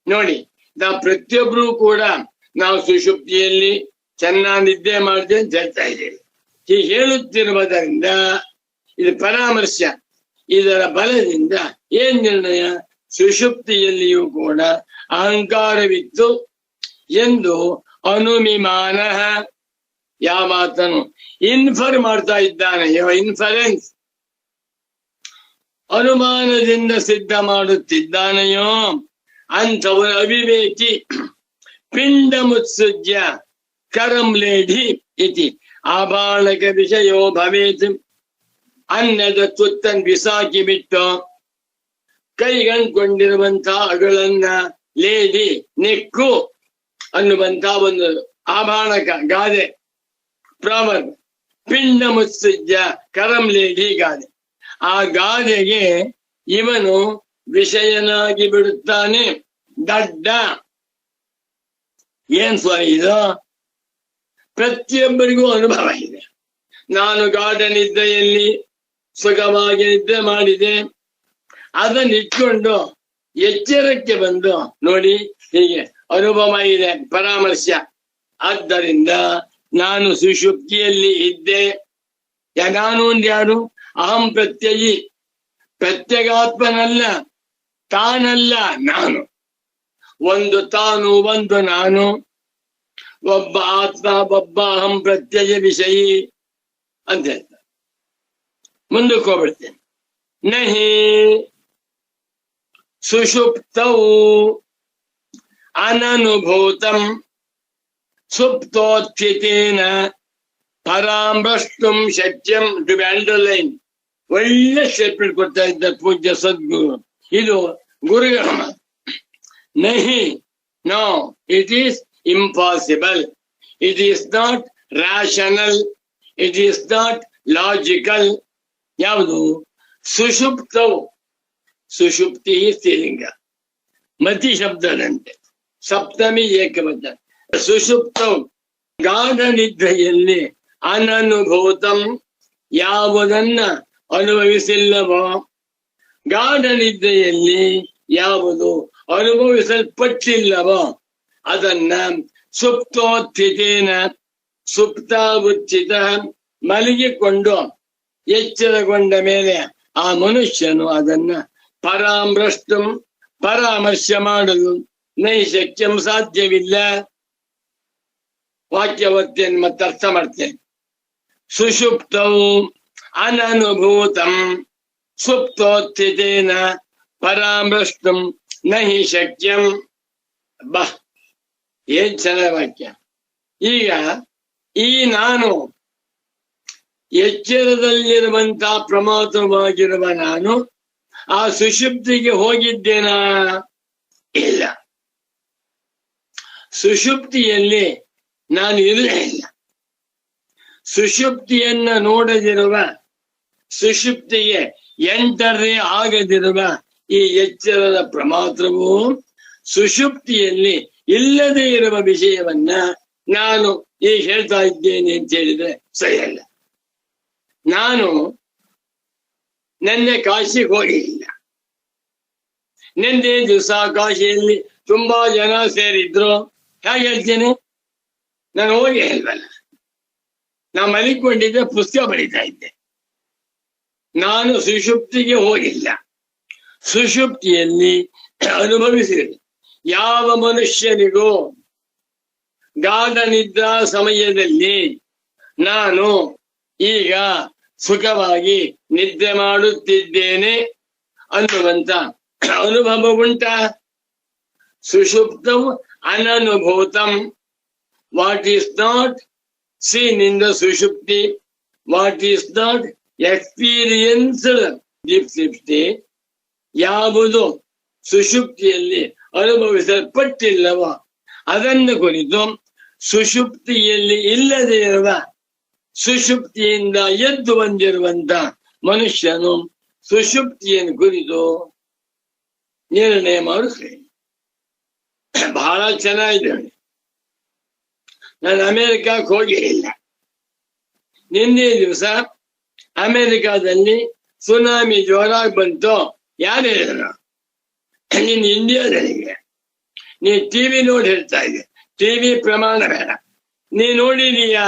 B: ನೋಡಿ, ನಾವು ಪ್ರತಿಯೊಬ್ರು ಕೂಡ ನಾವು ಸುಷುಪ್ತಿಯಲ್ಲಿ ಚೆನ್ನಾಗಿ ನಿದ್ದೆ ಮಾಡಿದೆ ಅಂತ ಹೇಳ್ತಾ ಇದ್ದೇವೆ. ಹೀಗೆ ಹೇಳುತ್ತಿರುವುದರಿಂದ ಇದು ಪರಾಮರ್ಶ. ಇದರ ಬಲದಿಂದ ಏನ್ ನಿರ್ಣಯ? ಸುಷುಪ್ತಿಯಲ್ಲಿಯೂ ಕೂಡ ಅಹಂಕಾರವಿತ್ತು ಎಂದು ಅನುಮಿಮಾನ. ಯಾವ ಮಾತನು ಇನ್ಫರ್ ಮಾಡ್ತಾ ಇದ್ದಾನೆ, ಇನ್ಫರೆನ್ಸ್, ಅನುಮಾನದಿಂದ ಸಿದ್ಧ ಮಾಡುತ್ತಿದ್ದಾನೆಯೋ ಅಂಥವರ ಅವಿವೇಕಿ. ಪಿಂಡ ಮುತ್ಸುಜ್ಯ ಕರಂ ಲೇಢಿ ಇತಿ ಆಬಾಳಕ ವಿಷಯೋ ಭವೇತ್. ಅನ್ನದ ತುತ್ತನ್ ಬಿಸಾಕಿ ಬಿಟ್ಟು ಕೈಗಂಡ್ಕೊಂಡಿರುವಂತಹ ಅಗಳನ್ನ ಲೇಡಿ ನೆಕ್ಕು ಅನ್ನುವಂತ ಒಂದು ಆಭಾಣಕ ಗಾದೆ, ಪ್ರಾವರ್ಬ್. ಪಿಂಡ ಮುತ್ಸುಜ್ಯ ಕರಂ ಲೇಡಿ ಗಾದೆ. ಆ ಗಾದೆಗೆ ಇವನು ವಿಷಯನಾಗಿ ಬಿಡುತ್ತಾನೆ. ದಡ್ಡ. ಏನ್ ಸ್ವಾಮಿ ಇದು? ಪ್ರತಿಯೊಬ್ಬರಿಗೂ ಅನುಭವ ಇದೆ. ನಾನು ಗಾಢ ನಿದ್ದೆಯಲ್ಲಿ ಸುಖವಾಗಿ ನಿದ್ದೆ ಮಾಡಿದೆ, ಅದನ್ನಿಟ್ಕೊಂಡು ಎಚ್ಚರಕ್ಕೆ ಬಂದು ನೋಡಿ ಹೀಗೆ ಅನುಭವ ಇದೆ, ಪರಾಮರ್ಶ. ಆದ್ದರಿಂದ ನಾನು ಸುಷುಪ್ತಿಯಲ್ಲಿ ಇದ್ದೆ. ನಾನು ಒಂದು ಯಾರು? ಅಹಂ ಪ್ರತ್ಯಯಿ. ಪ್ರತ್ಯಗಾತ್ಮನಲ್ಲ, ತಾನಲ್ಲ, ನಾನು. ಒಂದು ತಾನು, ಒಂದು ನಾನು, ಒಬ್ಬ ಆತ್ಮ, ಒಬ್ಬ ಅಹಂ ಪ್ರತ್ಯಯ ವಿಷಯಿ ಅಂತ ಹೇಳ್ತಾರೆ. ಮುಂದಕ್ಕೆ ಹೋಗ್ಬಿಡ್ತೇನೆ. ನಹಿ ಸುಷುಪ್ತೌ ಅನನುಭೂತಂ ಸುಪ್ತೋತ್ಥಿತೇನ ಪರಾಮೃಷ್ಟುಂ ಶಕ್ಯಂ. To be underline. ಒಳ್ಳೆ ಸ್ಟೇಟ್ಮೆಂಟ್ ಕೊಡ್ತಾ ಇದ್ದ ಪೂಜ್ಯ ಸದ್ಗುರು. ಇದು ಗುರುಗಳ ಮಾತು. ನಹಿ, no, it is impossible. It is not rational. It is not logical. ಯಾವುದು? ಸುಷುಪ್ತವು. ಸುಷುಪ್ತಿ ಸ್ತ್ರೀಲಿಂಗ, ಮತಿ ಶಬ್ದದಂತೆ, ಸಪ್ತಮಿ ಏಕವಚನ. ಸುಷುಪ್ತವು ಗಾಢ ನಿದ್ರೆಯಲ್ಲಿ ಅನನುಭೂತಂ, ಯಾವುದನ್ನ ಅನುಭವಿಸಿಲ್ಲವೋ, ಗಾಢ ನಿದ್ರೆಯಲ್ಲಿ ಯಾವುದು ಅನುಭವಿಸಲ್ಪಟ್ಟಿಲ್ಲವೋ ಅದನ್ನ ಸುಪ್ತೋತ್ಥಿತೇನ, ಸುಪ್ತಾವೃಚ್ಚಿತ, ಮಲಗಿಕೊಂಡು ಎಚ್ಚರಗೊಂಡ ಮೇಲೆ ಆ ಮನುಷ್ಯನು ಅದನ್ನ ಪರಾಮರ್ಶ ಮಾಡಲು ನೈಶಕ್ಯಂ, ಸಾಧ್ಯವಿಲ್ಲ. ವಾಕ್ಯವತ್ತೇನು ಮತ್ತೆ ಅರ್ಥ ಮಾಡ್ತೇನೆ. ಸುಷುಪ್ತವು ಅನನುಭೂತಂ ಸುಪ್ತೋತ್ಥಿತೇನ ಪರಾಮೃಷ್ಟಂ ನಹಿ ಶಕ್ಯಂ. ಬಾ, ಏನ್ ಚೆನ್ನಾಗಿ ವಾಕ್ಯ. ಈಗ ಈ ನಾನು ಎಚ್ಚರದಲ್ಲಿರುವಂತ ಪ್ರಮಾದವಾಗಿರುವ ನಾನು ಆ ಸುಷುಪ್ತಿಗೆ ಹೋಗಿದ್ದೇನಾ? ಇಲ್ಲ. ಸುಷುಪ್ತಿಯಲ್ಲಿ ನಾನು ಇರಲೇ ಇಲ್ಲ. ಸುಷುಪ್ತಿಯನ್ನ ನೋಡದಿರುವ, ಸುಷುಪ್ತಿಗೆ ಎಂಟರೇ ಆಗದಿರುವ ಈ ಎಚ್ಚರದ ಪ್ರಮಾತ್ರವು ಸುಷುಪ್ತಿಯಲ್ಲಿ ಇಲ್ಲದೆ ಇರುವ ವಿಷಯವನ್ನ ನಾನು ಈಗ ಹೇಳ್ತಾ ಇದ್ದೇನೆ ಅಂತ ಹೇಳಿದ್ರೆ ಸರಿಯಲ್ಲ. ನಾನು ನಿನ್ನೆ ಕಾಶಿಗೆ ಹೋಗಿಲ್ಲ. ನಿನ್ನೆ ದಿವಸ ಕಾಶಿಯಲ್ಲಿ ತುಂಬಾ ಜನ ಸೇರಿದ್ರು. ಹೇಗೆ ಹೇಳ್ತೇನೆ? ನಾನು ಹೋಗಿ ಇಲ್ವಲ್ಲ. ನಾನು ಮಲಿಕೊಂಡಿದ್ದೆ, ಪುಸ್ತಕ ಬರೀತಾ ಇದ್ದೆ. ನಾನು ಸುಷುಪ್ತಿಗೆ ಹೋಗಿಲ್ಲ. ಸುಷುಪ್ತಿಯಲ್ಲಿ ಅನುಭವಿಸಿದೆ. ಯಾವ ಮನುಷ್ಯನಿಗೂ ಗಾಢ ನಿದ್ರಾ ಸಮಯದಲ್ಲಿ ನಾನು ಈಗ ಸುಖವಾಗಿ ನಿದ್ದೆ ಮಾಡುತ್ತಿದ್ದೇನೆ ಅನ್ನುವಂತ ಅನುಭವ ಉಂಟಾ? ಸುಷುಪ್ತಂ ಅನನುಭೂತಂ. What is not seen in the ಸುಷುಪ್ತಿ, what is not experienced deep sleep state, ಯಾವುದು ಸುಷುಪ್ತಿಯಲ್ಲಿ ಅನುಭವಿಸಲ್ಪಟ್ಟಿಲ್ಲವೋ ಅದನ್ನು ಕುರಿತು ಸುಷುಪ್ತಿಯಲ್ಲಿ ಇಲ್ಲದೆ ಇರುವ, ಸುಷುಪ್ತಿಯಿಂದ ಎದ್ದು ಬಂದಿರುವಂತ ಮನುಷ್ಯನು ಸುಷುಪ್ತಿಯನ್ನು ಕುರಿತು ನಿರ್ಣಯ ಮಾಡುತ್ತೆ. ಬಹಳ ಚೆನ್ನಾಗಿದೆ. ನಾನು ಅಮೆರಿಕಕ್ಕೆ ಹೋಗಿರಲಿಲ್ಲ. ನಿನ್ನೆ ದಿವಸ ಅಮೆರಿಕಾದಲ್ಲಿ ಸುನಾಮಿ ಜೋರಾಗಿ ಬಂತು. ಯಾರು ಹೇಳಿದ್ರು? ನೀನು ಇಂಡಿಯಾದಲ್ಲಿಗೆ, ನೀನ್ ಟಿವಿ ನೋಡಿ ಹೇಳ್ತಾ ಇದ್ದೆ. ಟಿವಿ ಪ್ರಮಾಣ ಬೇಡ. ನೀ ನೋಡಿದೀಯಾ?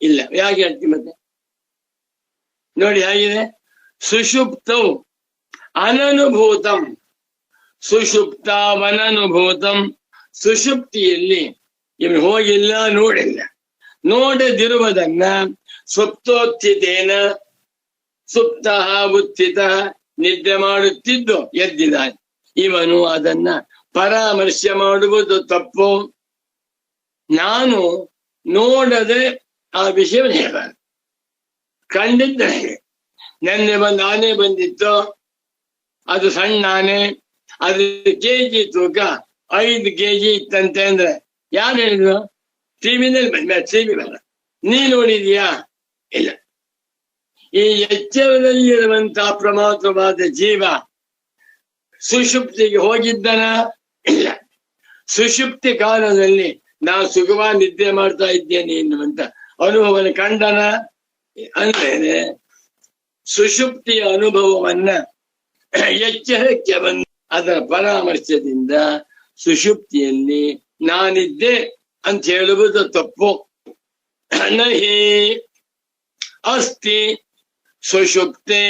B: ಇಲ್ಲ. ಯಾಕೆ ಹೇಳ್ತೀನಿ ಮತ್ತೆ? ನೋಡಿ ಹೇಗಿದೆ. ಸುಷುಪ್ತವು ಅನನುಭೂತಂ, ಸುಷುಪ್ತಾವನನುಭೂತಂ. ಸುಷುಪ್ತಿಯಲ್ಲಿ ಇವನು ಹೋಗಿಲ್ಲ, ನೋಡಿಲ್ಲ. ನೋಡದಿರುವುದನ್ನ ಸುಪ್ತೋತ್ಥಿತೇನ, ಸುಪ್ತ ಉತ್ಥಿತ, ನಿದ್ದೆ ಮಾಡುತ್ತಿದ್ದು ಎದ್ದಿದ್ದಾನೆ. ಇವನು ಅದನ್ನ ಪರಾಮರ್ಶೆ ಮಾಡುವುದು ತಪ್ಪು. ನಾನು ನೋಡದೆ ಆ ವಿಷಯವನ್ನು ಹೇಳಬಾರ್ದು. ಕಂಡಿದ್ದರೆ ನೆನ್ನೆ ಒಂದು ಆನೆ ಬಂದಿತ್ತು. ಅದು ಸಣ್ಣ ಆನೆ, ಅದು ಕೆಜಿ ತೂಕ 5 kg ಇತ್ತಂತೆ. ಅಂದ್ರೆ ಯಾರು ಹೇಳಿದ್ರು? ಟಿವಿನಲ್ಲಿ ಬಂದ. ಟಿವಿ ಬಲ್ಲ. ನೀ ನೋಡಿದೀಯಾ? ಇಲ್ಲ. ಈ ಎಚ್ಚರದಲ್ಲಿರುವಂತಹ ಪ್ರಮಾದವಾದ ಜೀವ ಸುಷುಪ್ತಿಗೆ ಹೋಗಿದ್ದನ? ಇಲ್ಲ. ಸುಷುಪ್ತಿ ಕಾಲದಲ್ಲಿ ನಾನು ಸುಖವಾಗಿ ನಿದ್ದೆ ಮಾಡ್ತಾ ಇದ್ದೇನೆ ಎನ್ನುವಂತ ಅನುಭವನ ಕಂಡನ? ಅಂದ್ರೆ ಸುಷುಪ್ತಿಯ ಅನುಭವವನ್ನ ಎಚ್ಚರಕ್ಕೆ ಬಂದ ಅದರ ಪರಾಮರ್ಶದಿಂದ ಸುಷುಪ್ತಿಯಲ್ಲಿ ನಾನಿದ್ದೆ ಅಂತ ಹೇಳುವುದು ತಪ್ಪು. ನಹಿ ಅಸ್ತಿ ಸುಷುಪ್ತೆ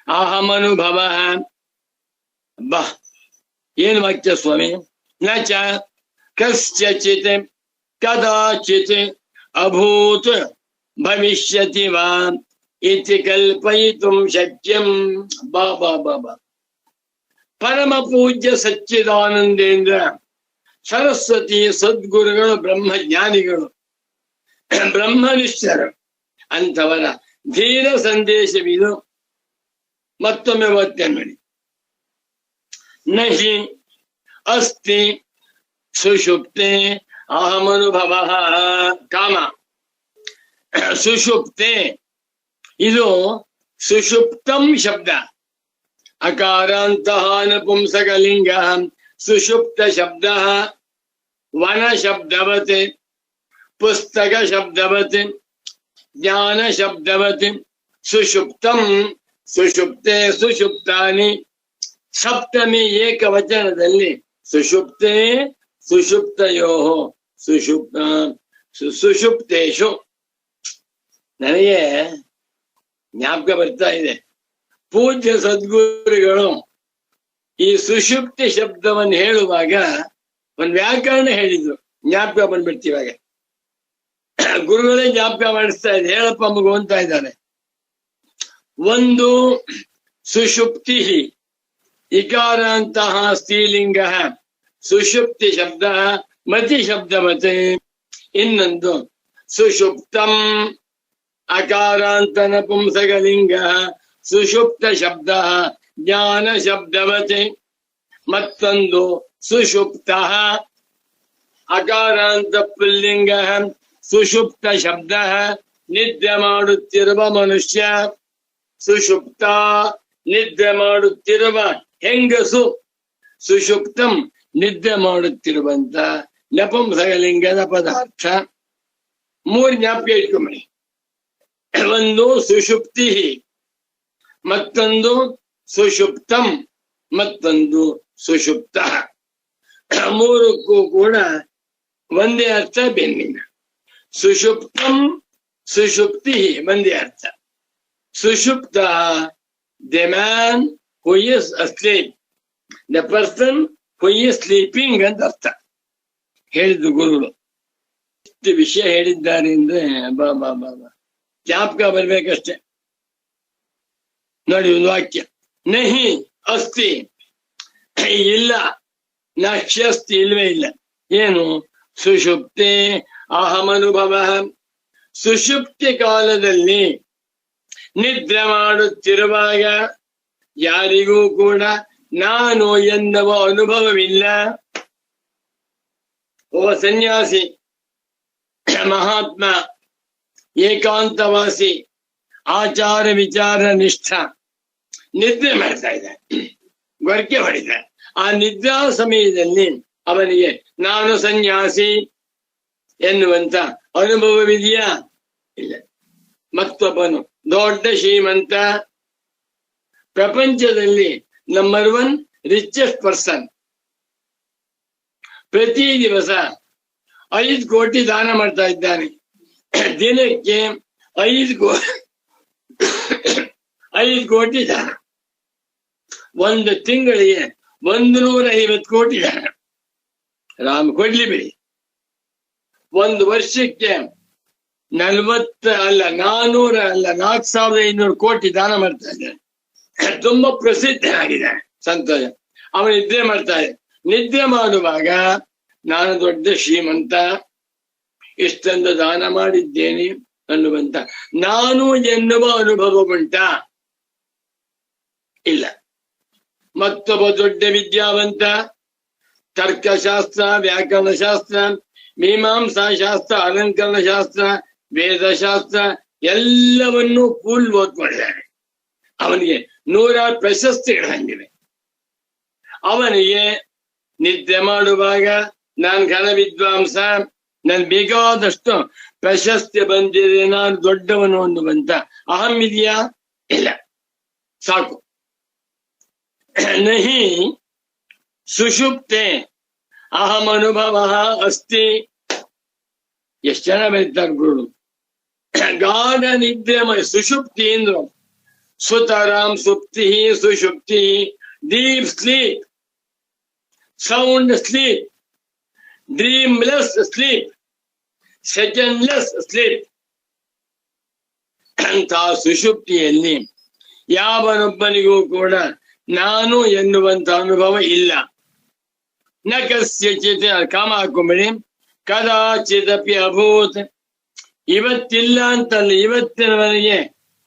B: ಅಹಮನುಭವ. ಬಾ, ಏನ್ ವಾಕ್ಯ ಸ್ವಾಮಿ? ನ ಚ ಕಸ್ಯಚಿತ್ ಕದಾಚಿತ್ ಅಭೂತ್ ಭವಿಷ್ಯತಿ ವಾ ಇತಿ ಕಲ್ಪಯಿತುಂ ಶಕ್ಯಂ. ಬಾ ಬಾ ಬಾ ಬಾ. ಪರಮ ಪೂಜ್ಯ ಸಚ್ಚಿದಾನಂದೇಂದ್ರ ಸರಸ್ವತಿ ಸದ್ಗುರುಗಳು, ಬ್ರಹ್ಮಜ್ಞಾನಿಗಳು, ಬ್ರಹ್ಮನಿಷ್ಠರು ಅಂಥವರ ಧೀರ ಸಂದೇಶವಿದು. ಮತ್ತೊಮ್ಮೆ ಓದ್ತೇನೆ ನೋಡಿ. ನಹಿ ಅಸ್ತಿ ಸುಷುಪ್ತೆ ಅಹಮನುಭವ ಕಾಮ. ಸುಷುಪ್ತೆ ಇದು ಸುಷುಪ್ತಂ ಶಬ್ದ. ಅಕಾರಾಂತಹ ನಪುಂಸಕಲಿಂಗ ಸುಷುಪ್ತ ಶಬ್ದ. ವನ ಶಬ್ದವತ್, ಪುಸ್ತಕ ಶಬ್ದವತ್, ಜ್ಞಾನ ಶಬ್ದವತ್. ಸುಷುಪ್ತಂ ಸುಷುಪ್ತೆ ಸುಷುಪ್ತಾನಿ. ಸಪ್ತಮಿ ಏಕವಚನದಲ್ಲಿ ಸುಷುಪ್ತೆ ಸುಷುಪ್ತಯೋ ಸುಷುಪ್ತೇಶು. ನನಗೆ ಜ್ಞಾಪಕ ಬರ್ತಾ ಇದೆ, ಪೂಜ್ಯ ಸದ್ಗುರುಗಳು ಈ ಸುಷುಪ್ತಿ ಶಬ್ದವನ್ನು ಹೇಳುವಾಗ ಒಂದು ವ್ಯಾಕರಣ ಹೇಳಿದ್ರು. ಜ್ಞಾಪಕ ಬಂದ್ಬಿಡ್ತೀವಾಗ ಗುರುಗಳೇ ಜ್ಞಾಪಕ ಮಾಡಿಸ್ತಾ ಇದೆ, ಹೇಳಪ್ಪ ಮಗು ಅಂತ ಇದ್ದಾರೆ. ಒಂದು ಸುಷುಪ್ತಿ ಇಕಾರ ಅಂತಹ ಸ್ತ್ರೀಲಿಂಗ ಸುಷುಪ್ತಿ ಶಬ್ದ ಮತಿ ಶಬ್ದವತ್. ಇನ್ನೊಂದು ಸುಷುಪ್ತಂ ಅಕಾರಾಂತ ನಪುಂಸಕಲಿಂಗ ಸುಷುಪ್ತ ಶಬ್ದ ಜ್ಞಾನ ಶಬ್ದವತ್. ಮತ್ತೊಂದು ಸುಷುಪ್ತ ಅಕಾರಾಂತ ಪುಲ್ಲಿಂಗ ಸುಷುಪ್ತ ಶಬ್ದ ನಿದ್ದೆ ಮಾಡುತ್ತಿರುವ ಮನುಷ್ಯ. ಸುಷುಪ್ತ ನಿದ್ದೆ ಮಾಡುತ್ತಿರುವ ಹೆಂಗಸು. ಸುಷುಪ್ತಂ ನಿದ್ದೆ ಮಾಡುತ್ತಿರುವಂತ ನಪುಂಸಕಲಿಂಗದ ಪದಾರ್ಥ. ಮೂರು ಜ್ಞಾಪಕ ಇಟ್ಕೊಂಬಿ. ಒಂದು ಸುಷುಪ್ತಿ, ಮತ್ತೊಂದು ಸುಷುಪ್ತಂ, ಮತ್ತೊಂದು ಸುಷುಪ್ತ. ಮೂರಕ್ಕೂ ಕೂಡ ಒಂದೇ ಅರ್ಥ ಭಿನ್ನ. ಸುಷುಪ್ತಂ ಸುಷುಪ್ತಿ ಒಂದೇ ಅರ್ಥ. ಸುಷುಪ್ತ the man who is asleep, the person who is sleeping ಅಂತ ಅರ್ಥ ಹೇಳಿದ್ದು ಗುರುಗಳು. ಇಷ್ಟು ವಿಷಯ ಹೇಳಿದ್ದಾರೆ ಅಂದ್ರೆ ಬಾ ಬಾ ಬಾ ಬಾ ಜ್ಞಾಪಕ ಬರ್ಬೇಕಷ್ಟೆ. ನೋಡಿ ಒಂದು ವಾಕ್ಯ, ನಹಿ ಅಸ್ತಿ ಇಲ್ಲ, ನಾಶ್ಯಸ್ತಿ ಇಲ್ವೇ ಇಲ್ಲ. ಏನು? ಸುಷುಪ್ತಿ ಅಹಮನುಭವ. ಸುಷುಪ್ತಿ ಕಾಲದಲ್ಲಿ ನಿದ್ರೆ ಮಾಡುತ್ತಿರುವಾಗ ಯಾರಿಗೂ ಕೂಡ ನಾನು ಎನ್ನುವ ಅನುಭವವಿಲ್ಲ. ಓ ಸನ್ಯಾಸಿ, ಮಹಾತ್ಮ, ಏಕಾಂತವಾಸಿ, ಆಚಾರ ವಿಚಾರ ನಿಷ್ಠ ನಿದ್ರೆ ಮಾಡ್ತಾ ಇದ್ದ, ಗೊರಕೆ ಹೊಡಿದ. ಆ ನಿದ್ರಾ ಸಮಯದಲ್ಲಿ ಅವನಿಗೆ ನಾನು ಸನ್ಯಾಸಿ ಎನ್ನುವಂತ ಅನುಭವವಿದೆಯಾ? ಇಲ್ಲ. ಮತ್ತೊಬ್ಬನು ದೊಡ್ಡ ಶ್ರೀಮಂತ, ಪ್ರಪಂಚದಲ್ಲಿ ನಂಬರ್ 1 ರಿಚೆಸ್ಟ್ ಪರ್ಸನ್, ಪ್ರತಿ ದಿವಸ 5 ಕೋಟಿ ದಾನ ಮಾಡ್ತಾ ಇದ್ದಾನೆ. ದಿನಕ್ಕೆ 5 ಕೋಟಿ ದಾನ. ಒಂದು ತಿಂಗಳಿಗೆ 150 ಕೋಟಿ ದಾನ. ರಾಮ ಕೊಡ್ಲಿ ಬಿಡಿ. ಒಂದು ವರ್ಷಕ್ಕೆ 4,500 ಕೋಟಿ ದಾನ ಮಾಡ್ತಾ ಇದ್ದಾನೆ. ತುಂಬಾ ಪ್ರಸಿದ್ಧನಾಗಿದ್ದಾನೆ. ಸಂತೋಷ. ಅವನು ನಿದ್ರೆ ಮಾಡ್ತಾನೆ. ನಿದ್ರೆ ಮಾಡುವಾಗ ನಾನು ದೊಡ್ಡ ಶ್ರೀಮಂತ, ಇಷ್ಟೊಂದು ದಾನ ಮಾಡಿದ್ದೇನೆ ಅನ್ನುವಂತ ನಾನು ಎನ್ನುವ ಅನುಭವ ಉಂಟಾ? ಇಲ್ಲ. ಮತ್ತೊಬ್ಬ ದೊಡ್ಡ ವಿದ್ಯಾವಂತ, ತರ್ಕಶಾಸ್ತ್ರ, ವ್ಯಾಕರಣಶಾಸ್ತ್ರ, ಮೀಮಾಂಸಾ ಶಾಸ್ತ್ರ, ಅಲಂಕರಣ ಶಾಸ್ತ್ರ, ವೇದಶಾಸ್ತ್ರ ಎಲ್ಲವನ್ನೂ ಫುಲ್ ಓದ್ಕೊಂಡಿದ್ದಾನೆ. ಅವನಿಗೆ 100 ಪ್ರಶಸ್ತಿಗಳಂಗಿವೆ. ಅವನಿಗೆ ನಿದ್ದೆ ಮಾಡುವಾಗ ನಾನು ಘನ ವಿದ್ವಾಂಸ, ನನ್ ಬೇಕಾದಷ್ಟು ಪ್ರಶಸ್ತಿ ಬಂದಿದೆ, ನಾನು ದೊಡ್ಡವನು ಅನ್ನುವಂತ ಅಹಂ ಇದೆಯಾ? ಇಲ್ಲ. ಸಾಕು. ನಹಿ ಸುಷುಪ್ತೆ ಅಹಂ ಅನುಭವ ಅಸ್ತಿ. ಎಷ್ಟು ಜನ ಬರೀತಾರೆ ಗುರು. ಗಾಢ ನಿದ್ದೆ ಸುಷುಪ್ತಿ ಅಂದ್ರು. ಸುತರಾಂ ಸುಪ್ತಿ ಸುಷುಪ್ತಿ, deep sleep, sound sleep, dreamless sleep, secondless sleep. ಅಂತ ಸುಷುಪ್ತಿಯಲ್ಲಿ ಯಾವನೊಬ್ಬನಿಗೂ ಕೂಡ ನಾನು ಎನ್ನುವಂತ ಅನುಭವ ಇಲ್ಲ. ನ ಕಸ್ಯಚಿತ್, ಕಾಮ ಹಾಕೊಂಬೇಡಿ, ಕದಾಚಿದಪಿ ಅಭೂತ್. ಇವತ್ತಿಲ್ಲ ಅಂತಲ್ಲ, ಇವತ್ತಿನವರೆಗೆ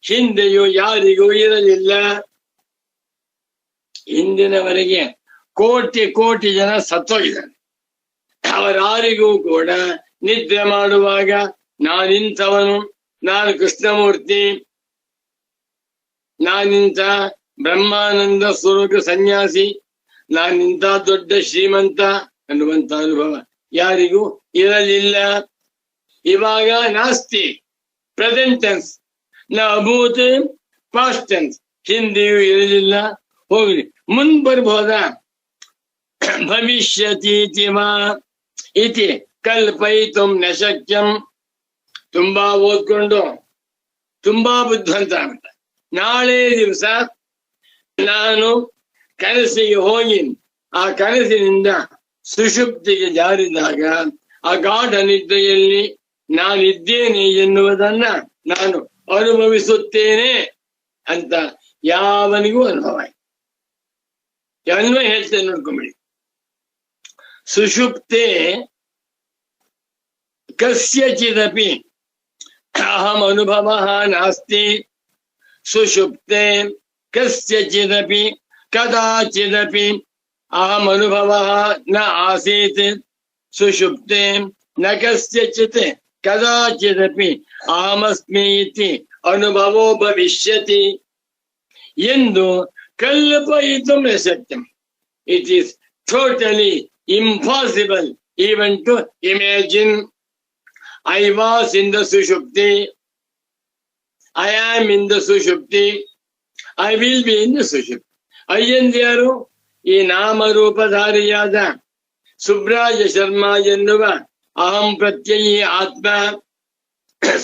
B: ಹಿಂದೆಯೂ ಯಾರಿಗೂ ಇರಲಿಲ್ಲ. ಹಿಂದಿನವರೆಗೆ ಕೋಟಿ ಕೋಟಿ ಜನ ಸತ್ತೋಗಿದ್ದಾರೆ. ಅವರಾರಿಗೂ ಕೂಡ ನಿದ್ರೆ ಮಾಡುವಾಗ ನಾನಿಂಥವನು, ನಾನು ಕೃಷ್ಣಮೂರ್ತಿ, ನಾನಿಂಥ ಬ್ರಹ್ಮಾನಂದ ಸ್ವರೂಪ ಸನ್ಯಾಸಿ, ನಾನಿಂಥ ದೊಡ್ಡ ಶ್ರೀಮಂತ ಅನ್ನುವಂತ ಅನುಭವ ಯಾರಿಗೂ ಇರಲಿಲ್ಲ. ಇವಾಗ ನಾಸ್ತಿ, ಪ್ರೆಸೆಂಟ್ ಟೆನ್ಸ್, ನ ಅಭೂತ್ ಪಾಸ್ಟ್ ಟೆನ್ಸ್, ಹಿಂದೆಯೂ ಇರಲಿಲ್ಲ, ಹೋಗ್ಲಿ ಮುಂದ್ ಬರ್ಬೋದಾ? ಭವಿಷ್ಯತೀತಿ ವಾ ಇತಿ ಕಲ್ಪಯಿತುಂ ನ ಶಕ್ಯಂ. ತುಂಬಾ ಓದ್ಕೊಂಡು ತುಂಬಾ ಬುದ್ಧಿವಂತ ಆಗ್ಬಿಟ್ಟ. ನಾಳೆ ದಿವಸ ನಾನು ಕನಸಿಗೆ ಹೋಗಿ ಆ ಕನಸಿನಿಂದ ಸುಷುಪ್ತಿಗೆ ಜಾರಿದಾಗ ಆ ಗಾಢ ನಿದ್ರೆಯಲ್ಲಿ ನಾನಿದ್ದೇನೆ ಎನ್ನುವುದನ್ನ ನಾನು ಅನುಭವಿಸುತ್ತೇನೆ ಅಂತ ಯಾವನಿಗೂ ಅನುಭವ ಆಯ್ತು. ಯಾವನೂ ಹೇಳ್ತೇನೆ ನೋಡ್ಕೊಂಬಿಡಿ. ಸುಷುಪ್ತೆ ಕಸ್ಯಚಿದಪಿ ಅಹಂ ಅನುಭವ ನಾಸ್ತಿ. ಸುಷುಪ್ತೆ ಕಸ್ಯಚಿದಪಿ ಕದಾಚಿದಪಿ ಅಹಂ ಅನುಭವ ನ ಆಸೀತ್. ಸುಷುಪ್ತೆ ನ ಕಸ್ಯಚಿತ್ ಕದಾಚಿದಪಿ ಅಹಮಸ್ಮಿ ಇತಿ ಅನುಭವೋ ಭವಿಷ್ಯತಿ ಎಂದು ಕಲ್ಪಯಿತು ನ ಶಕ್ಯಂ. It is totally impossible even to imagine. I was in the Sushupti, I am in the Sushupti, I will be in the Sushupti. ಅಯ್ಯಂದ್ಯಾರು? ಈ ನಾಮರೂಪಧಾರಿಯಾದ ಸುಬ್ರಾಜ ಶರ್ಮಾ ಎನ್ನುವ ಅಹಂ ಪ್ರತ್ಯಯಿ ಆತ್ಮ.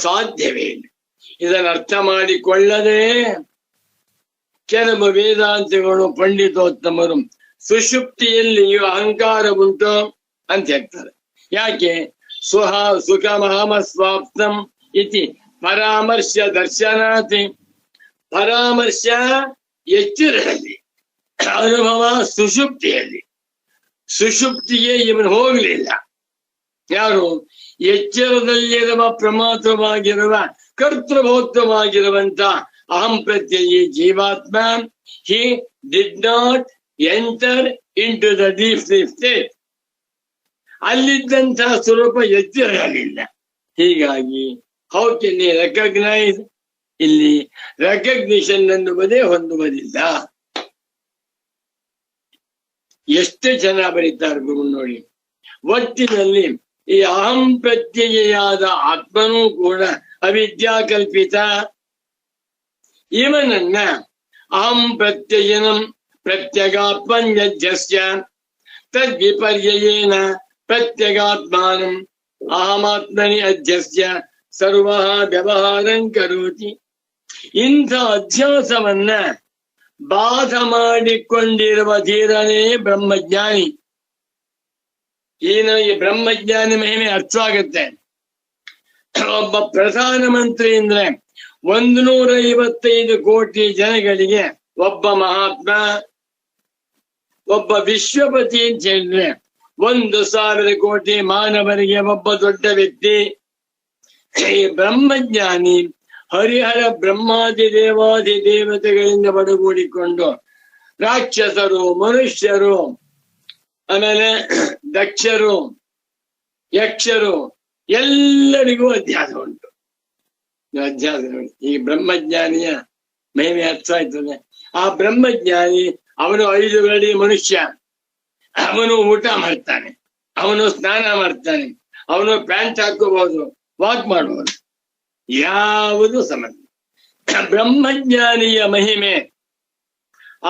B: ಸಾಧ್ಯವೇ ಇಲ್ಲ. ಇದನ್ನು ಅರ್ಥ ಮಾಡಿಕೊಳ್ಳದೆ ಕೆಲವು ವೇದಾಂತಗಳು ಪಂಡಿತೋತ್ತಮರು ಸುಷುಪ್ತಿಯಲ್ಲಿಯೂ ಅಹಂಕಾರ ಉಂಟು ಅಂತ ಹೇಳ್ತಾರೆ. ಯಾಕೆ? ಸುಖಮಹಮ ಸ್ವಾಪ್ತಂ ಇತಿ ಪರಾಮರ್ಶ ದರ್ಶನಾತಿ. ಪರಾಮರ್ಶ ಎಚ್ಚರದಲ್ಲಿ, ಅನುಭವ ಸುಷುಪ್ತಿಯಲ್ಲಿ. ಸುಷುಪ್ತಿಗೆ ಇವನು ಹೋಗಲಿಲ್ಲ. ಯಾರು? ಎಚ್ಚರದಲ್ಲಿರುವ ಪ್ರಮಾತ್ರವಾಗಿರುವ ಕರ್ತೃಭೋಕ್ತವಾಗಿರುವಂತ ಅಹಂ ಪ್ರತ್ಯಯಿ ಜೀವಾತ್ಮ. He did not enter into the deep sleep state. ಅಲ್ಲಿದ್ದಂತಹ ಸ್ವರೂಪ ಎಚ್ಚರಲಿಲ್ಲ. ಹೀಗಾಗಿ ಹೌ ಕೆನ್ ಯು ರೆಕಗ್ನೈಸ್? ಇಲ್ಲಿ ರೆಕಗ್ನಿಷನ್ ಅನ್ನುವುದೇ ಹೊಂದುವುದಿಲ್ಲ. ಎಷ್ಟು ಜನ ಬರೀತಾರೆ ಗುರು ನೋಡಿ. ಒಟ್ಟಿನಲ್ಲಿ ಈ ಅಹಂ ಪ್ರತ್ಯಯಾದ ಆತ್ಮನೂ ಕೂಡ ಅವಿದ್ಯಾಕಲ್ಪಿತ. ಇವನನ್ನ ಅಹಂ ಪ್ರತ್ಯಯನಂ ಪ್ರತ್ಯಗಾತ್ಮನ್ಯಜ್ಯಸ್ಯ ತದ್ವಿಪರ್ಯಯೇನ ಪ್ರತ್ಯಗಾತ್ಮಾನಂ ಅಹಮಾತ್ಮನಿ ಅಧ್ಯಸ್ಯ ಸರ್ವಃ ವ್ಯವಹಾರಂ ಕರೋತಿ. ಇಂಥ ಅಧ್ಯಾಸವನ್ನ ಬಾಧ ಮಾಡಿಕೊಂಡಿರುವ ಧೀರನೇ ಬ್ರಹ್ಮಜ್ಞಾನಿ. ಏನು ಈ ಬ್ರಹ್ಮಜ್ಞಾನಿ ಮಹಿಮೆ ಅರ್ಥವಾಗುತ್ತೆ. ಒಬ್ಬ ಪ್ರಧಾನಮಂತ್ರಿ ಅಂದ್ರೆ 155 ಕೋಟಿ ಜನಗಳಿಗೆ ಒಬ್ಬ ಮಹಾತ್ಮ. ಒಬ್ಬ ವಿಶ್ವಪತಿ ಅಂತ ಹೇಳಿದ್ರೆ 1,000 ಕೋಟಿ ಮಾನವರಿಗೆ ಒಬ್ಬ ದೊಡ್ಡ ವ್ಯಕ್ತಿ. ಈ ಬ್ರಹ್ಮಜ್ಞಾನಿ ಹರಿಹರ ಬ್ರಹ್ಮಾದಿ ದೇವಾದಿ ದೇವತೆಗಳಿಂದ ಬಡಗೂಡಿಕೊಂಡು ರಾಕ್ಷಸರು, ಮನುಷ್ಯರು, ಆಮೇಲೆ ದಕ್ಷರು, ಯಕ್ಷರು ಎಲ್ಲರಿಗೂ ಅಧ್ಯಾಸ ಉಂಟು. ಅಧ್ಯಾಸ ನೋಡಿ. ಈ ಬ್ರಹ್ಮಜ್ಞಾನಿಯ ಮಹಿಮೆ ಅರ್ಥ ಆಯ್ತದೆ. ಆ ಬ್ರಹ್ಮಜ್ಞಾನಿ ಅವನು 5 ಗಡಿ ಮನುಷ್ಯ. ಅವನು ಊಟ ಮಾಡ್ತಾನೆ, ಅವನು ಸ್ನಾನ ಮಾಡ್ತಾನೆ, ಅವನು ಪ್ಯಾಂಟ್ ಹಾಕೋಬಹುದು, ವಾಕ್ ಮಾಡಬಹುದು, ಯಾವುದು ಸಂಬಂಧ. ಬ್ರಹ್ಮಜ್ಞಾನಿಯ ಮಹಿಮೆ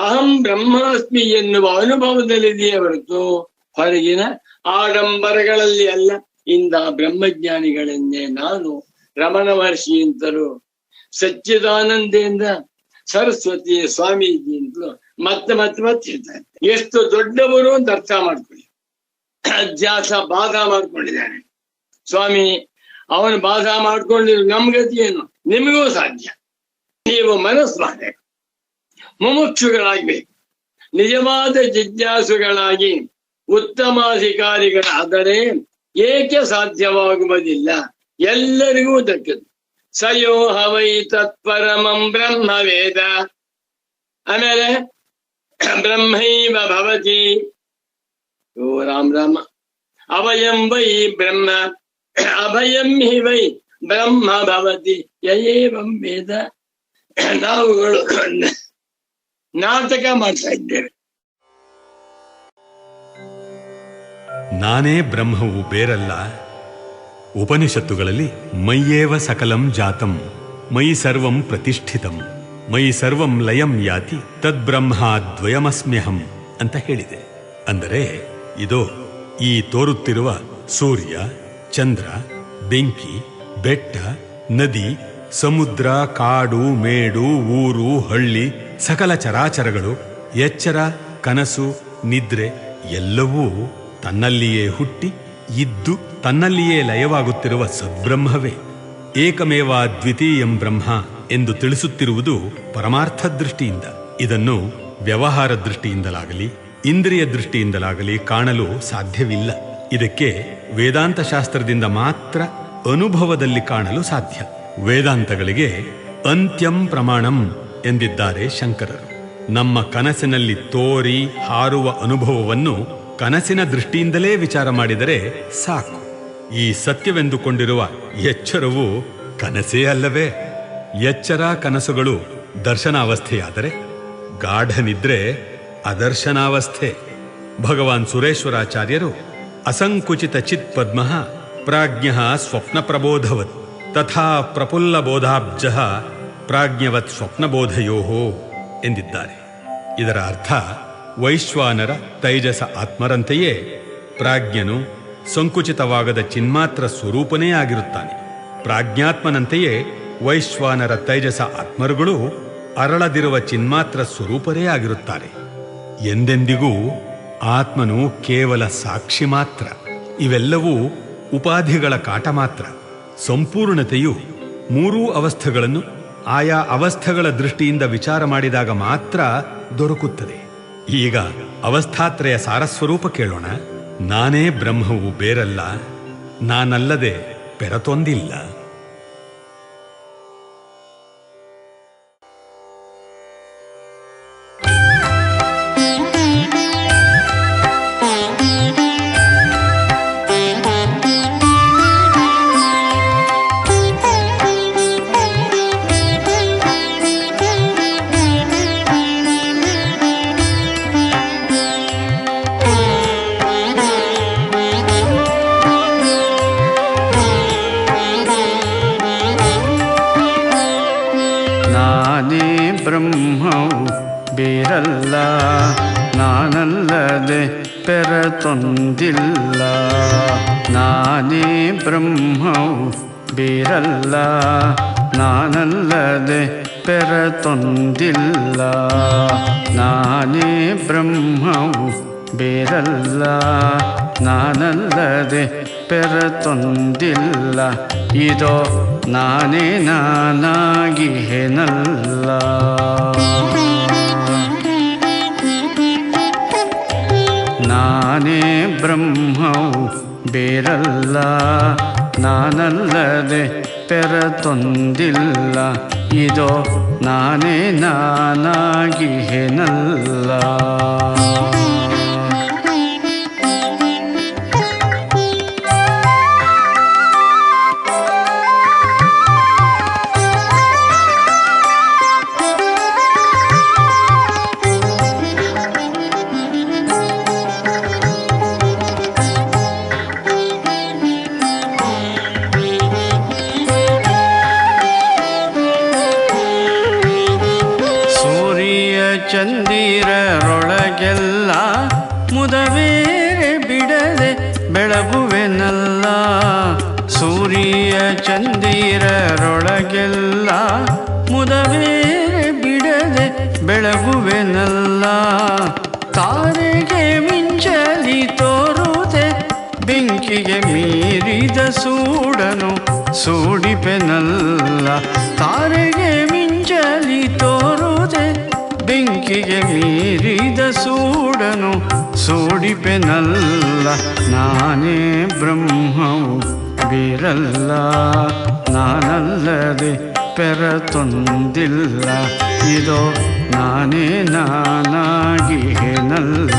B: ಅಹಂ ಬ್ರಹ್ಮಾಸ್ಮಿ ಎನ್ನುವ ಅನುಭವದಲ್ಲಿದೆಯೇ ಹೊರತು ಹೊರಗಿನ ಆಡಂಬರಗಳಲ್ಲಿ ಅಲ್ಲ. ಇಂದ ಬ್ರಹ್ಮಜ್ಞಾನಿಗಳನ್ನೇ ನಾನು ರಮಣ ಮಹರ್ಷಿ ಅಂತಲೂ, ಸಚ್ಚಿದಾನಂದೇಂದ್ರ ಸರಸ್ವತಿ ಸ್ವಾಮೀಜಿ ಅಂತಲೂ ಮತ್ತೆ ಹೇಳ್ತಾರೆ. ಎಷ್ಟು ದೊಡ್ಡವರು ಅಂತ ಅರ್ಥ ಮಾಡ್ಕೊಳ್ಳಿ. ಅಧ್ಯಾಸ ಬಾಧ ಮಾಡ್ಕೊಂಡಿದ್ದಾನೆ ಸ್ವಾಮಿ. ಅವನು ಬಾಧ ಮಾಡ್ಕೊಂಡಿರೋ ನಮ್ಗತಿ ಏನು? ನಿಮಗೂ ಸಾಧ್ಯ. ನೀವು ಮನಸ್ಸು ಮಾಡಬೇಕು, ಮುಮುಕ್ಷುಗಳಾಗ್ಬೇಕು, ನಿಜವಾದ ಜಿಜ್ಞಾಸುಗಳಾಗಿ ಉತ್ತಮಾಧಿಕಾರಿಗಳಾದರೆ ಏಕೆ ಸಾಧ್ಯವಾಗುವುದಿಲ್ಲ? ಎಲ್ಲರಿಗೂ ದಕ್ಕದು. ಸಯೋ ಹವೈ ತತ್ಪರಮಂ ಬ್ರಹ್ಮ ವೇದ. ಆಮೇಲೆ ಬ್ರಹ್ಮೈವ ಭವತಿ. ಓ ರಾಮ ರಾಮ. ಅಭಯಂ ವೈ ಬ್ರಹ್ಮ ಅಭಯಂ ಹಿ ವೈ ಬ್ರಹ್ಮ ಭವತಿ ಯಯೇವಂ ವೇದ. ನಾವುಗಳು ನಾಟಕ ಮಾಡ್ತಾ ಇದ್ದೇವೆ.
C: ನಾನೇ ಬ್ರಹ್ಮವು ಬೇರಲ್ಲ. ಉಪನಿಷತ್ತುಗಳಲ್ಲಿ ಮಯ್ಯೇವ ಸಕಲಂ ಜಾತಂ ಮಯಿ ಸರ್ವಂ ಪ್ರತಿಷ್ಠಿತಂ ಮಯಿ ಸರ್ವಂ ಲಯಂ ಯಾತಿ ತದ್ಬ್ರಹ್ಮ ದ್ವಯಮಸ್ಮ್ಯಹಂ ಅಂತ ಹೇಳಿದೆ. ಅಂದರೆ ಇದೋ ಈ ತೋರುತ್ತಿರುವ ಸೂರ್ಯ, ಚಂದ್ರ, ಬೆಂಕಿ, ಬೆಟ್ಟ, ನದಿ, ಸಮುದ್ರ, ಕಾಡು, ಮೇಡು, ಊರು, ಹಳ್ಳಿ, ಸಕಲ ಚರಾಚರಗಳು, ಎಚ್ಚರ, ಕನಸು, ನಿದ್ರೆ ಎಲ್ಲವೂ ತನ್ನಲ್ಲಿಯೇ ಹುಟ್ಟಿ ಇದ್ದು ತನ್ನಲ್ಲಿಯೇ ಲಯವಾಗುತ್ತಿರುವ ಸದ್ಬ್ರಹ್ಮವೇ. ಏಕಮೇವ ದ್ವಿತೀಯಂ ಬ್ರಹ್ಮ ಎಂದು ತಿಳಿಸುತ್ತಿರುವುದು ಪರಮಾರ್ಥ ದೃಷ್ಟಿಯಿಂದ. ಇದನ್ನು ವ್ಯವಹಾರ ದೃಷ್ಟಿಯಿಂದಲಾಗಲಿ ಇಂದ್ರಿಯ ದೃಷ್ಟಿಯಿಂದಲಾಗಲಿ ಕಾಣಲು ಸಾಧ್ಯವಿಲ್ಲ. ಇದಕ್ಕೆ ವೇದಾಂತ ಶಾಸ್ತ್ರದಿಂದ ಮಾತ್ರ ಅನುಭವದಲ್ಲಿ ಕಾಣಲು ಸಾಧ್ಯ. ವೇದಾಂತಗಳಿಗೆ ಅಂತ್ಯಂ ಪ್ರಮಾಣಂ ಎಂದಿದ್ದಾರೆ ಶಂಕರರು. ನಮ್ಮ ಕನಸಿನಲ್ಲಿ ತೋರಿ ಹಾರುವ ಅನುಭವವನ್ನು ಕನಸಿನ ದೃಷ್ಟಿಯಿಂದಲೇ ವಿಚಾರ ಮಾಡಿದರೆ ಸಾಕು. ಈ ಸತ್ಯವೆಂದುಕೊಂಡಿರುವ ಎಚ್ಚರವು ಕನಸೇ ಅಲ್ಲವೇ? ಎಚ್ಚರ ಕನಸುಗಳು ದರ್ಶನಾವಸ್ಥೆಯಾದರೆ ಗಾಢ ನಿದ್ರೆ ಅದರ್ಶನಾವಸ್ಥೆ. ಭಗವಾನ್ ಸುರೇಶ್ವರಾಚಾರ್ಯರು ಅಸಂಕುಚಿತ ಚಿತ್ ಪದ್ಮ ಪ್ರಾಜ್ಞ ಸ್ವಪ್ನ ಪ್ರಬೋಧವತ್ ತಥಾ ಪ್ರಫುಲ್ಲ ಬೋಧಾಬ್ಜ ಪ್ರಾಜ್ಞವತ್ ಸ್ವಪ್ನಬೋಧಯೋ ಎಂದಿದ್ದಾರೆ. ಇದರ ಅರ್ಥ ವೈಶ್ವಾನರ ತೈಜಸ ಆತ್ಮರಂತೆಯೇ ಪ್ರಾಜ್ಞನು ಸಂಕುಚಿತವಾಗದ ಚಿನ್ಮಾತ್ರ ಸ್ವರೂಪನೇ ಆಗಿರುತ್ತಾನೆ. ಪ್ರಾಜ್ಞಾತ್ಮನಂತೆಯೇ ವೈಶ್ವಾನರ ತೈಜಸ ಆತ್ಮರುಗಳು ಅರಳದಿರುವ ಚಿನ್ಮಾತ್ರ ಸ್ವರೂಪರೇ ಆಗಿರುತ್ತಾರೆ. ಎಂದೆಂದಿಗೂ ಆತ್ಮನು ಕೇವಲ ಸಾಕ್ಷಿ ಮಾತ್ರ. ಇವೆಲ್ಲವೂ ಉಪಾಧಿಗಳ ಕಾಟ ಮಾತ್ರ. ಸಂಪೂರ್ಣತೆಯು ಮೂರೂ ಅವಸ್ಥೆಗಳನ್ನು ಆಯಾ ಅವಸ್ಥೆಗಳ ದೃಷ್ಟಿಯಿಂದ ವಿಚಾರ ಮಾಡಿದಾಗ ಮಾತ್ರ ದೊರಕುತ್ತದೆ. ಈಗ ಅವಸ್ಥಾತ್ರಯ ಸಾರಸ್ವರೂಪ ಕೇಳೋಣ. ನಾನೇ ಬ್ರಹ್ಮವು ಬೇರಲ್ಲ, ನಾನಲ್ಲದೆ ಪೆರತೊಂದಿಲ್ಲ.
A: ಬೇರಲ್ಲ, ನಾನಲ್ಲದೆ ಪೆರತೊಂದಿಲ್ಲ. ನಾನೇ ಬ್ರಹ್ಮವು ಬೇರಲ್ಲ, ನಾನಲ್ಲದೆ ಪೆರತೊಂದಿಲ್ಲ. ನಾನೇ ಬ್ರಹ್ಮವು ಬೇರಲ್ಲ, ನಾನಲ್ಲದೆ ಪೆರತೊಂದಿಲ್ಲ. ಇದೋ ನಾನೇ ನಾನಾಗಿಹೆನಲ್ಲ. ನಾನೇ ಬ್ರಹ್ಮವು ಬೇರಲ್ಲ, ನಾನಲ್ಲದೆ ಪೆರತೊಂದಿಲ್ಲ. ಇದೋ ನಾನೇ ನಾನಾಗಿಹೆನಲ್ಲ. ಚಂದಿರರೊಳಗೆಲ್ಲ ಮುದವೇರೆ ಬಿಡದೆ ಬೆಳಗುವೆನಲ್ಲ. ಸೂರ್ಯ ಚಂದಿರರೊಳಗೆಲ್ಲ ಮುದವೇರೆ ಬಿಡದೆ ಬೆಳಗುವೆನಲ್ಲ. ತಾರೆಗೆ ಮಿಂಚಲಿ ತೋರುದೆ ಬೆಂಕಿಗೆ ಮೀರಿದ ಸೂಡನು ಸೂಡಿಪೆನಲ್ಲ. ತಾರೆಗೆ ಮಿಂಚಲಿ ತೋರುದೆ ಬೆಂಕಿಗೆ ಮೀರಿದ ಸೂಡನು ಸೂಡಿಪೆನಲ್ಲ. ನಾನೇ ಬ್ರಹ್ಮವು ಬೇರಲ್ಲ, ನಾನಲ್ಲದೆ ಪೆರತೊಂದಿಲ್ಲ. ಇದೋ ನಾನೇ ನಾನಾಗಿಹೆನಲ್ಲ.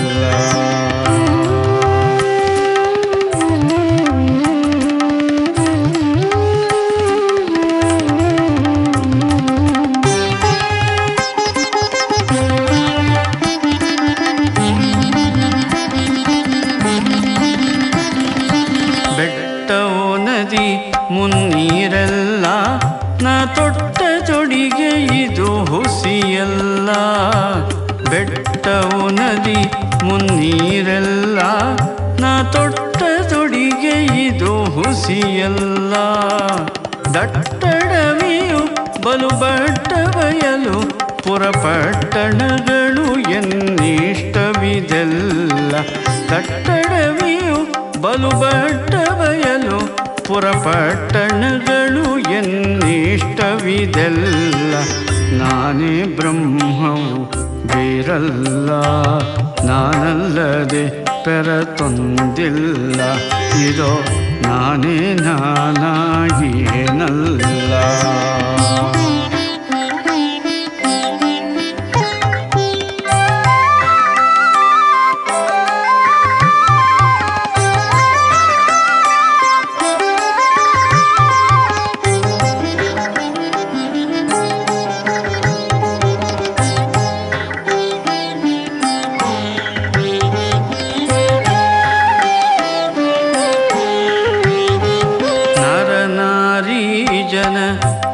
A: ನದಿ ಮುನ್ನೀರೆಲ್ಲ ನಾ ತೊಟ್ಟ ತೊಡಿಗೆ ಇದು ಹುಸಿಯಲ್ಲ. ದಟ್ಟಡವಿಯು ಬಲು ಬಟ್ಟ ಬಯಲು ಪುರಪಟ್ಟಣಗಳು ಎನ್ನಿಷ್ಟವಿದೆಲ್ಲ. ದಟ್ಟಡವಿಯು ಬಲು ಬಟ್ಟ ಬಯಲು ಪುರಪಟ್ಟಣಗಳು ಎನ್ನಿಷ್ಟವಿದೆಲ್ಲ. ನಾನೇ ಬ್ರಹ್ಮವು ಬೇರಲ್ಲ, ನಾನಲ್ಲದೆ ಪೆರತೊಂದಿಲ್ಲ. ಇದೋ ನಾನೇ ನಾನಾಗಿ ಏನಲ್ಲ.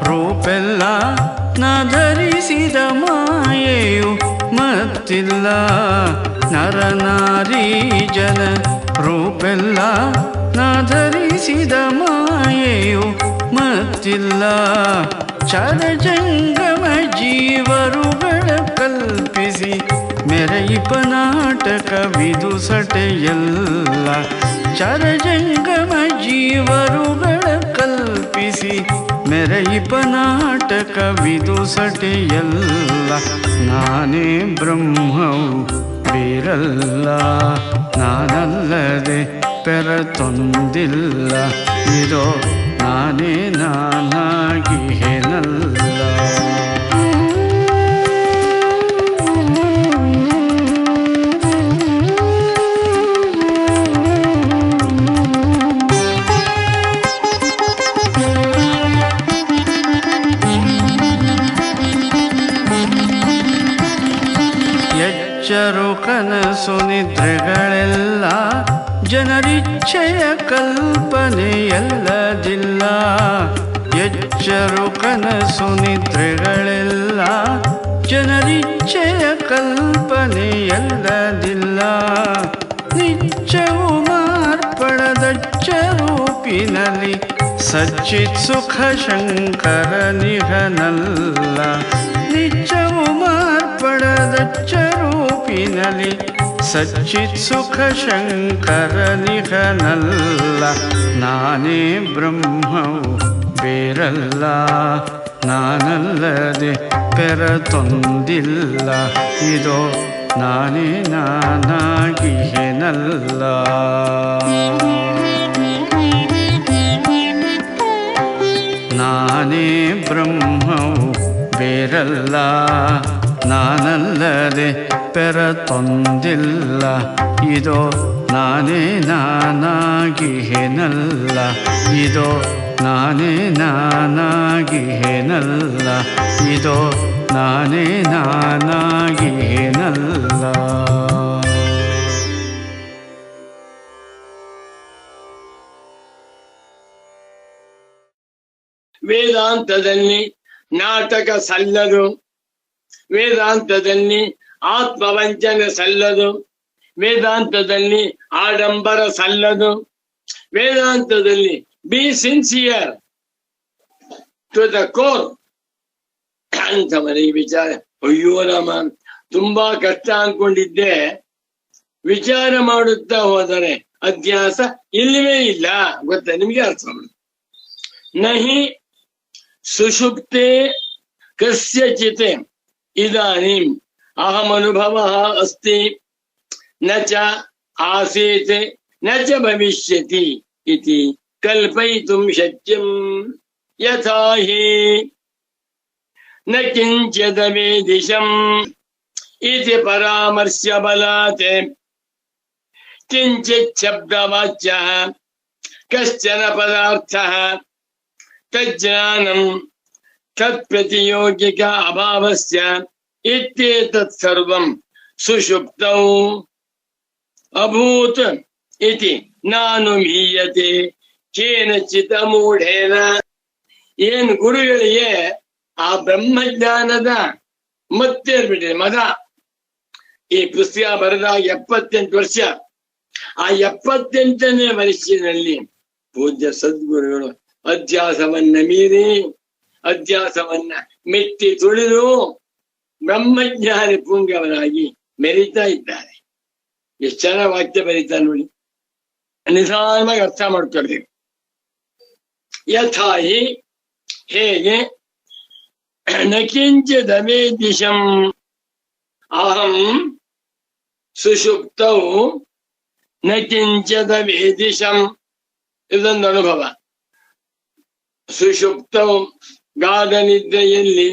A: ರೂಪೆಲ್ಲ ನಾ ಧರಿಸಿದ ಮಾಯೆಯು ಮತ್ತಿಲ್ಲ. ನರನಾರಿ ಜನ ರೂಪೆಲ್ಲ ನಾ ಧರಿಸಿದ ಮಾಯೆಯು ಮತ್ತಿಲ್ಲ. ಚರಜಂಗಮ ಜೀವರುಗಳ ಕಲ್ಪಿಸಿ ಮೆರೆಯಿಪ ನಾಟಕವಿದು ಸಟೆಯಲ್ಲ. ಚರಜಂಗಮ ಜೀವರುಗಳ ಕಲ್ಪಿಸಿ ಮೆರೆಯಿಪ ನಾಟಕವಿದು ಸಟೆಯಲ್ಲ. ನಾನೇ ಬ್ರಹ್ಮವು ಬೇರಲ್ಲ, ನಾನಲ್ಲದೆ ಪೆರತೊಂದಿಲ್ಲ. ಇದೋ ನಾನೇ ನಾನಾಗಿ ಏನಲ್ಲ. ಎಚ್ಚರು ಕನಸು ನಿದ್ರೆಗಳೆಲ್ಲ ಜನರಿಚ್ಛೆಯ ಕಲ್ಪನೆಯಲ್ಲದಿಲ್ಲ. ಎಚ್ಚರು ಕನಸು ನಿದ್ರೆಗಳೆಲ್ಲ ಜನರಿಚ್ಛೆಯ ಕಲ್ಪನೆಯಲ್ಲದಿಲ್ಲ. ನಿಚ್ಚವು ಮಾರ್ಪಡದಚ್ಚ ರೂಪಿನಲ್ಲಿ ಸಚ್ಚಿತ್ ಸುಖ ಶಂಕರ ನಿಘನಲ್ಲ. ನಿಚ್ಚವು ಮಾರ್ಪಡದಚ್ಚ ರೂಪಿನಲ್ಲಿ ಸಚ್ಚಿತ್ ಸುಖ ಶಂಕರ ನಿಘನಲ್ಲ. ನಾನೇ ಬ್ರಹ್ಮವು ಬೇರಲ್ಲ, ನಾನಲ್ಲದೆ ಪೆರತೊಂದಿಲ್ಲ. ಇದೋ ನಾನೇ ನಾನಾಗಿ ಏನಲ್ಲ. ನಾನೇ ಬ್ರಹ್ಮವು ಬೇರಲ್ಲ, ನಾನಲ್ಲದೆ ಪೆರತೊಂದಿಲ್ಲ. ಇದೋ ನಾನೇ ನಾನಾಗಿ ಏನಲ್ಲ. ಇದೋ ನಾನೇ ನಾನಾಗಿ ಏನಲ್ಲ. ಇದೋ ನಾನೇ ನಾನಾಗಿ ಏನಲ್ಲ.
B: ವೇದಾಂತದಲ್ಲಿ ನಾಟಕ ಸಲ್ಲದು, ವೇದಾಂತದಲ್ಲಿ ಆತ್ಮವಂಚನೆ ಸಲ್ಲದು, ವೇದಾಂತದಲ್ಲಿ ಆಡಂಬರ ಸಲ್ಲದು. ವೇದಾಂತದಲ್ಲಿ be sincere to the core ಅಂತ ಮನೆಗೆ ವಿಚಾರ. ಅಯ್ಯೋ ರಾಮ, ತುಂಬಾ ಕಷ್ಟ ಅನ್ಕೊಂಡಿದ್ದೆ, ವಿಚಾರ ಮಾಡುತ್ತಾ ಹೋದರೆ ಅಧ್ಯಾಸ ಇಲ್ಲವೇ ಇಲ್ಲ. ಗೊತ್ತಾ ನಿಮ್ಗೆ ಅರ್ಥ ಮಾಡುದು. ನಹಿ ಸುಷುಪ್ತೆ ಕಸ್ಯಚಿತ್ ಇದಾನಿಂ ಅಹಮನುಭವಃ ಅಸ್ತಿ ನ ಚ ಆಸೀತ್ ನ ಚ ಭವಿಷ್ಯತಿ ಇತಿ ಕಲ್ಪಯಿತುಂ ಶಕ್ಯಂ. ಯಥಾ ಹಿ ನ ಕಿಂಚಿದವೇದಿಶಂ ಇತಿ ಪರಾಮರ್ಶ್ಯ ಬಲಾತ್ ಕಿಂಚಿತ್ ಶಬ್ದವಾಚ್ಯಃ ಕಶ್ಚನ ಪದಾರ್ಥಃ ತಜ್ಞಾನಂ ತತ್ಪ್ರತಿಯೋಗಿಕ ಅಭಾವಸ್ಯ ಇತ್ಯೇತತ್ ಸರ್ವಂ ಸುಷುಪ್ತೌ ಅಭೂತ್ ಇತಿ ನಾನು ಮೀಯತೆ ಕೇನಚಿತ್ ಮೂಢೇನ. ಏನ್ ಗುರುಗಳಿಗೆ ಆ ಬ್ರಹ್ಮಜ್ಞಾನದ ಮತ್ತೇರ್ಬಿಟ್ಟಿದೆ, ಮದ. ಈ ಪುಸ್ತಕ ಬರೆದಾಗ 78 ವರ್ಷ. ಆ 78ನೇ ವರ್ಷದಲ್ಲಿ ಪೂಜ್ಯ ಸದ್ಗುರುಗಳು ಅಧ್ಯಾಸವನ್ನ ಮೀರಿ ಅಧ್ಯಾಸವನ್ನ ಮೆಟ್ಟಿ ತುಳಿದು ಬ್ರಹ್ಮಜ್ಞಾನಿ ಪುಂಗವರಾಗಿ ಮೆರೀತಾ ಇದ್ದಾರೆ. ಎಷ್ಟು ಚೆನ್ನಾಗಿ ವಾಕ್ಯ ಬರೀತಾ ನೋಡಿ, ನಿಧಾನವಾಗಿ ಅರ್ಥ ಮಾಡ್ಕೊಳ್ಬೇಕು. ಯಥಾಹಿ ಹೇಗೆ ನಕಿಂಚಿದವೇ ದಿಶಂ ಅಹಂ ಸುಷುಪ್ತೌ ನಕಿಂಚಿದವೇ ದಿಶಂ. ಇದೊಂದು ಅನುಭವ. ಸುಷುಪ್ತೌ ಗಾಢ ನಿದ್ರೆಯಲ್ಲಿ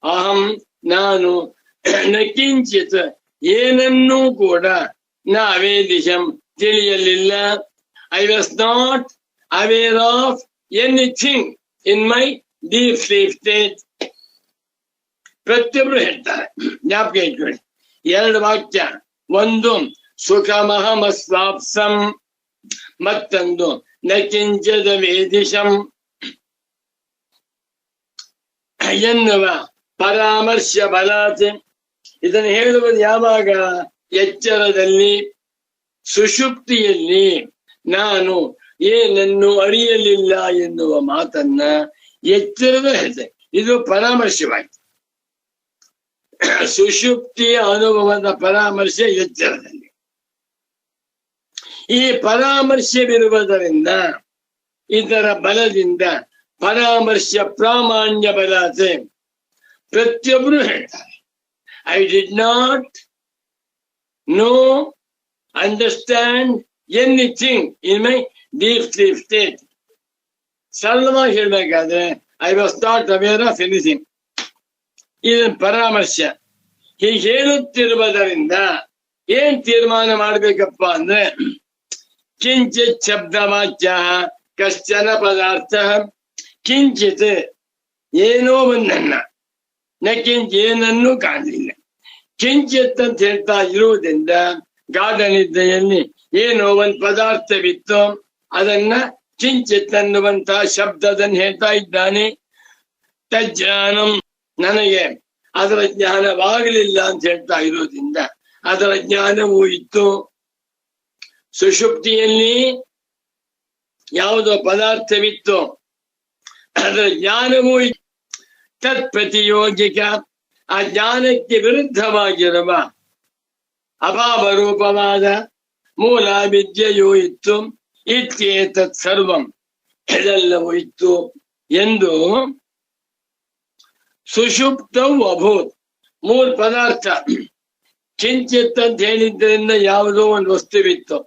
B: ಅಹಂ ನಾನು ನಕಿಂಚಿತ್ ಏನನ್ನೂ ಕೂಡ ಅವೇದಿಶಂ ತಿಳಿಯಲಿಲ್ಲ. I was not aware of anything in my deep sleep state. ಪ್ರತಿಯೊಬ್ರು ಹೇಳ್ತಾರೆ, ಜ್ಞಾಪಕ ಇಟ್ಕೊಳ್ಳಿ. 2 ವಾಕ್ಯ, ಒಂದು ಸುಖಮಹಮಸ್ವಾಪ್ಸಂ, ಮತ್ತೊಂದು ನಕಿಂಚದ ವೇದಿಶಂ ಎನ್ನುವ ಪರಾಮರ್ಶ ಬಲಾತ್. ಇದನ್ನು ಹೇಳುವುದು ಯಾವಾಗ? ಎಚ್ಚರದಲ್ಲಿ, ಸುಷುಪ್ತಿಯಲ್ಲಿ ನಾನು ಏನನ್ನು ಅರಿಯಲಿಲ್ಲ ಎನ್ನುವ ಮಾತನ್ನ ಎಚ್ಚರದ ಹೇಳ್ತೇನೆ. ಇದು ಪರಾಮರ್ಶವಾಗಿದೆ. ಸುಷುಪ್ತಿಯ ಅನುಭವದ ಪರಾಮರ್ಶೆ ಎಚ್ಚರದಲ್ಲಿ. ಈ ಪರಾಮರ್ಶವಿರುವುದರಿಂದ, ಇದರ ಬಲದಿಂದ ಪರಾಮರ್ಶ ಪ್ರಾಮಾಣ್ಯ ಬಲಾತೆ ಪ್ರತಿಯೊಬ್ಬರು ಹೇಳ್ತಾರೆ, I did not no understand anything in my deep sleep state. ಸರಳವಾಗಿ ಹೇಳ್ಬೇಕಾದ್ರೆ I was not aware of anything. ಇದನ್ನು ಪರಾಮರ್ಶ. ಹೀಗೆ ಹೇಳುತ್ತಿರುವುದರಿಂದ ಏನ್ ತೀರ್ಮಾನ ಮಾಡ್ಬೇಕಪ್ಪ ಅಂದ್ರೆ, ಕಿಂಚಿತ್ ಶಬ್ದ ವಾಚ್ಯ ಕಶ್ಚನ ಪದಾರ್ಥ, ಕಿಂಚಿತ್ ಏನೋ ಒಂದನ್ನ, ನಕಿಂಚ ಏನನ್ನೂ ಕಾಣಲಿಲ್ಲ. ಕಿಂಚಿತ್ ಅಂತ ಹೇಳ್ತಾ ಇರುವುದರಿಂದ ಗಾಢ ನಿದ್ದೆಯಲ್ಲಿ ಏನೋ ಒಂದು ಪದಾರ್ಥವಿತ್ತು, ಅದನ್ನ ಕಿಂಚಿತ್ ಅನ್ನುವಂತಹ ಶಬ್ದದನ್ನು ಹೇಳ್ತಾ ಇದ್ದಾನೆ. ತಜ್ಞಾನಂ, ನನಗೆ ಅದರ ಜ್ಞಾನವಾಗಲಿಲ್ಲ ಅಂತ ಹೇಳ್ತಾ ಇರೋದ್ರಿಂದ ಅದರ ಜ್ಞಾನವೂ ಇತ್ತು. ಸುಷುಪ್ತಿಯಲ್ಲಿ ಯಾವುದೋ ಪದಾರ್ಥವಿತ್ತು, ಅದರ ಜ್ಞಾನವೂ ಇತ್ತು. ತತ್ ಪ್ರತಿಯೋಗಿಕ, ಆ ಜ್ಞಾನಕ್ಕೆ ವಿರುದ್ಧವಾಗಿರುವ ಅಭಾವ ರೂಪವಾದ ಮೂಲ ವಿದ್ಯೆಯೂ ಇತ್ತು. ಇತ್ಯೇತತ್ ಸರ್ವಂ, ಇದೆಲ್ಲವೂ ಇತ್ತು ಎಂದು ಸುಷುಪ್ತವು ಅಭೂತ್. 3 ಪದಾರ್ಥ. ಕಿಂಚಿತ್ ಅಂತ ಹೇಳಿದ್ದರಿಂದ ಯಾವುದೋ ಒಂದು ವಸ್ತುವಿತ್ತು,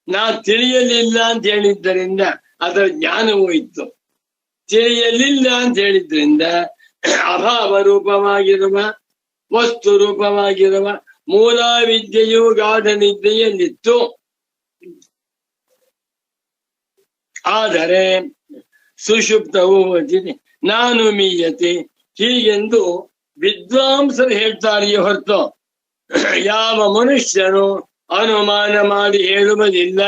B: ನಾ ತಿಳಿಯಲಿಲ್ಲ ಅಂತ ಹೇಳಿದ್ದರಿಂದ ಅದರ ಜ್ಞಾನವೂ ಇತ್ತು. ತಿಳಿಯಲಿಲ್ಲ ಅಂತ ಹೇಳಿದ್ರಿಂದ ಅಭಾವ ರೂಪವಾಗಿರುವ ವಸ್ತು ರೂಪವಾಗಿರುವ ಮೂಲ ವಿದ್ಯೆಯು ಗಾಢ ನಿದ್ದೆಯಲ್ಲಿತ್ತು. ಆದರೆ ಸುಷುಪ್ತವು ನಾನು ಮೀಯತೆ, ಹೀಗೆಂದು ವಿದ್ವಾಂಸರು ಹೇಳ್ತಾರೆಯೇ ಹೊರತು ಯಾವ ಮನುಷ್ಯನು ಅನುಮಾನ ಮಾಡಿ ಹೇಳುವುದಿಲ್ಲ.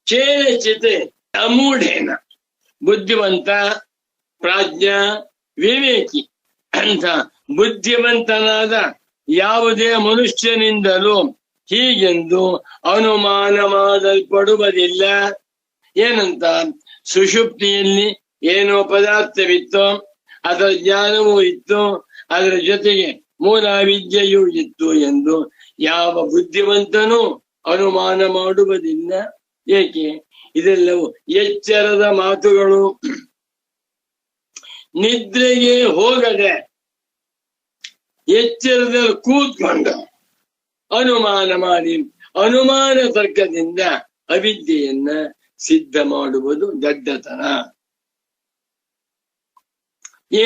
B: ಕೇನಚಿತ್ ಅಮೂಢೇನ, ಬುದ್ಧಿವಂತ, ಪ್ರಾಜ್ಞ, ವಿವೇಕಿ ಅಂತ ಬುದ್ಧಿವಂತನಾದ ಯಾವುದೇ ಮನುಷ್ಯನಿಂದಲೂ ಹೀಗೆಂದು ಅನುಮಾನ ಮಾಡಲ್ಪಡುವುದಿಲ್ಲ. ಏನಂತ? ಸುಷುಪ್ತಿಯಲ್ಲಿ ಏನೋ ಪದಾರ್ಥವಿತ್ತು, ಅದರ ಜ್ಞಾನವೂ ಇತ್ತು, ಅದರ ಜೊತೆಗೆ ಮೂಲ ವಿದ್ಯೆಯೂ ಇತ್ತು ಎಂದು ಯಾವ ಬುದ್ಧಿವಂತನೂ ಅನುಮಾನ ಮಾಡುವುದಿಲ್ಲ. ಏಕೆ? ಇದೆಲ್ಲವೂ ಎಚ್ಚರದ ಮಾತುಗಳು. ನಿದ್ರೆಗೆ ಹೋಗದೆ ಎಚ್ಚರದಲ್ಲಿ ಕೂತ್ಕೊಂಡು ಅನುಮಾನ ಮಾಡಿ ಅನುಮಾನ ತರ್ಕದಿಂದ ಅವಿದ್ಯೆಯನ್ನ ಸಿದ್ಧ ಮಾಡುವುದು ದಡ್ಡತನ.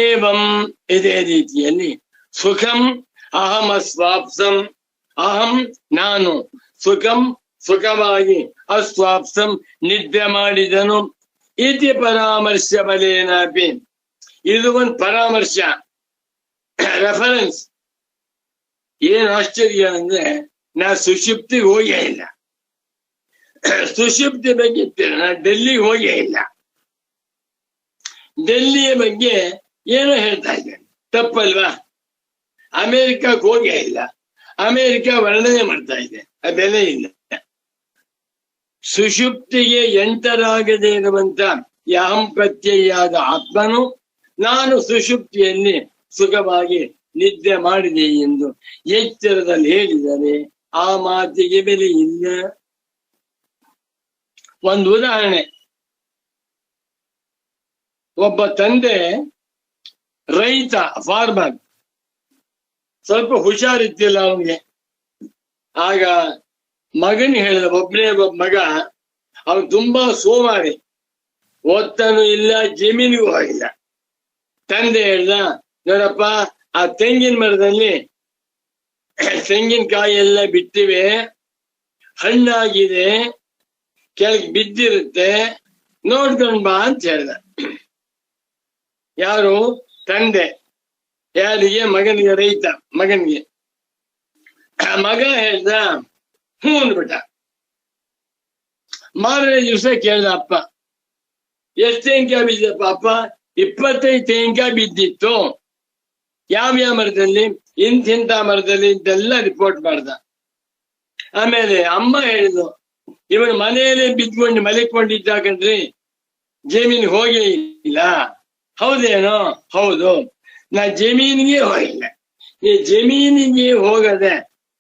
B: ಏವಂ, ಇದೇ ರೀತಿಯಲ್ಲಿ ಸುಖಂ ಅಹಂ ಅಸ್ವಾಪ್ಸಂ, ಅಹಂ ನಾನು, ಸುಖಂ ಸುಖವಾಗಿ, ಅಸ್ವಾಪ್ಸಂ ನಿದ್ದೆ ಮಾಡಿದನು. ಇತಿ ಪರಾಮರ್ಶ ಬಲೇನಾಪಿ, ಇದು ಒಂದು ಪರಾಮರ್ಶ, ರೆಫರೆನ್ಸ್. ಏನ್ ಆಶ್ಚರ್ಯ ಅಂದ್ರೆ, ನಾ ಸುಷುಪ್ತಿಗೆ ಹೋಗೇ ಇಲ್ಲ. ಸುಷುಪ್ತಿ ಬಗ್ಗೆ ನಾ ಡೆಲ್ಲಿಗೆ ಹೋಗೇ ಇಲ್ಲ. ಡೆಲ್ಲಿಯ ಬಗ್ಗೆ ಏನೋ ಹೇಳ್ತಾ ಇದ್ದೇನೆ, ತಪ್ಪಲ್ವಾ? ಅಮೆರಿಕಕ್ಕೆ ಹೋಗೇ ಇಲ್ಲ, ಅಮೆರಿಕ ವರ್ಣನೆ ಮಾಡ್ತಾ ಇದೆ, ಆ ಬೆಲೆ ಇಲ್ಲ. ಸುಷುಪ್ತಿಗೆ ಎಂಟರಾಗದೇ ಇರುವಂತ ಅಹಂ ಪ್ರತ್ಯಯಾದ ಆತ್ಮನು ನಾನು ಸುಷುಪ್ತಿಯಲ್ಲಿ ಸುಖವಾಗಿ ನಿದ್ದೆ ಮಾಡಿದೆ ಎಂದು ಎಚ್ಚರದಲ್ಲಿ ಹೇಳಿದರೆ ಆ ಮಾತಿಗೆ ಬೆಲೆ ಇಲ್ಲ. ಒಂದು ಉದಾಹರಣೆ, ಒಬ್ಬ ತಂದೆ ರೈತ, ಫಾರ್ಮರ್, ಸ್ವಲ್ಪ ಹುಷಾರಿತ್ತಿಲ್ಲ ಅವನಿಗೆ. ಆಗ ಮಗನ್ ಹೇಳಿದ, ಒಬ್ಬನೇ ಒಬ್ಬ ಮಗ, ಅವನು ತುಂಬಾ ಸೋಮಾರಿ, ಓದ್ತಾನು ಇಲ್ಲ, ಜಮೀನಿಗೂ ಹೋಗಿಲ್ಲ. ತಂದೆ ಹೇಳ್ದ, ನೋಡಪ್ಪ, ಆ ತೆಂಗಿನ ಮರದಲ್ಲಿ ತೆಂಗಿನಕಾಯಿ ಎಲ್ಲ ಬಿಟ್ಟಿವೆ, ಹಣ್ಣಾಗಿದೆ, ಕೆಳಗೆ ಬಿದ್ದಿರುತ್ತೆ, ನೋಡ್ಕೊಂಡ್ ಬಾ ಅಂತ ಹೇಳ್ದ. ಯಾರು? ತಂದೆ. ಯಾರಿಗೆ? ಮಗನಿಗೆ, ರೈತ ಮಗನಿಗೆ. ಮಗ ಹೇಳ್ದ, ಹ್ಞೂ ಅಂದ್ಬಿಟ್ಟ. ಮಾರನೇ ದಿವಸ ಕೇಳ್ದ ಅಪ್ಪ, ಎಷ್ಟು ತೆಂಗಿನಕಾಯಿ ಬಿದ್ದಪ್ಪ? ಅಪ್ಪ, 25 ತೆಂಗಿನಕಾಯಿ ಬಿದ್ದಿತ್ತು. ಯಾವ್ಯಾವ ಮರದಲ್ಲಿ? ಇಂತಿಂತ ಮರದಲ್ಲಿ ಇಂತೆಲ್ಲ ರಿಪೋರ್ಟ್ ಮಾಡ್ದ. ಆಮೇಲೆ ಅಮ್ಮ ಹೇಳಿದ್ರು, ಇವನು ಮನೆಯಲ್ಲೇ ಬಿದ್ಕೊಂಡು ಮಲಿಕೊಂಡಿದ್ದ ಕಣ್ರಿ, ಜಮೀನಿಗೆ ಹೋಗೇ ಇಲ್ಲ. ಹೌದೇನೋ? ಹೌದು, ನಾ ಜಮೀನಿಗೆ ಹೋಗಿಲ್ಲ. ಈ ಜಮೀನಿಗೆ ಹೋಗದೆ,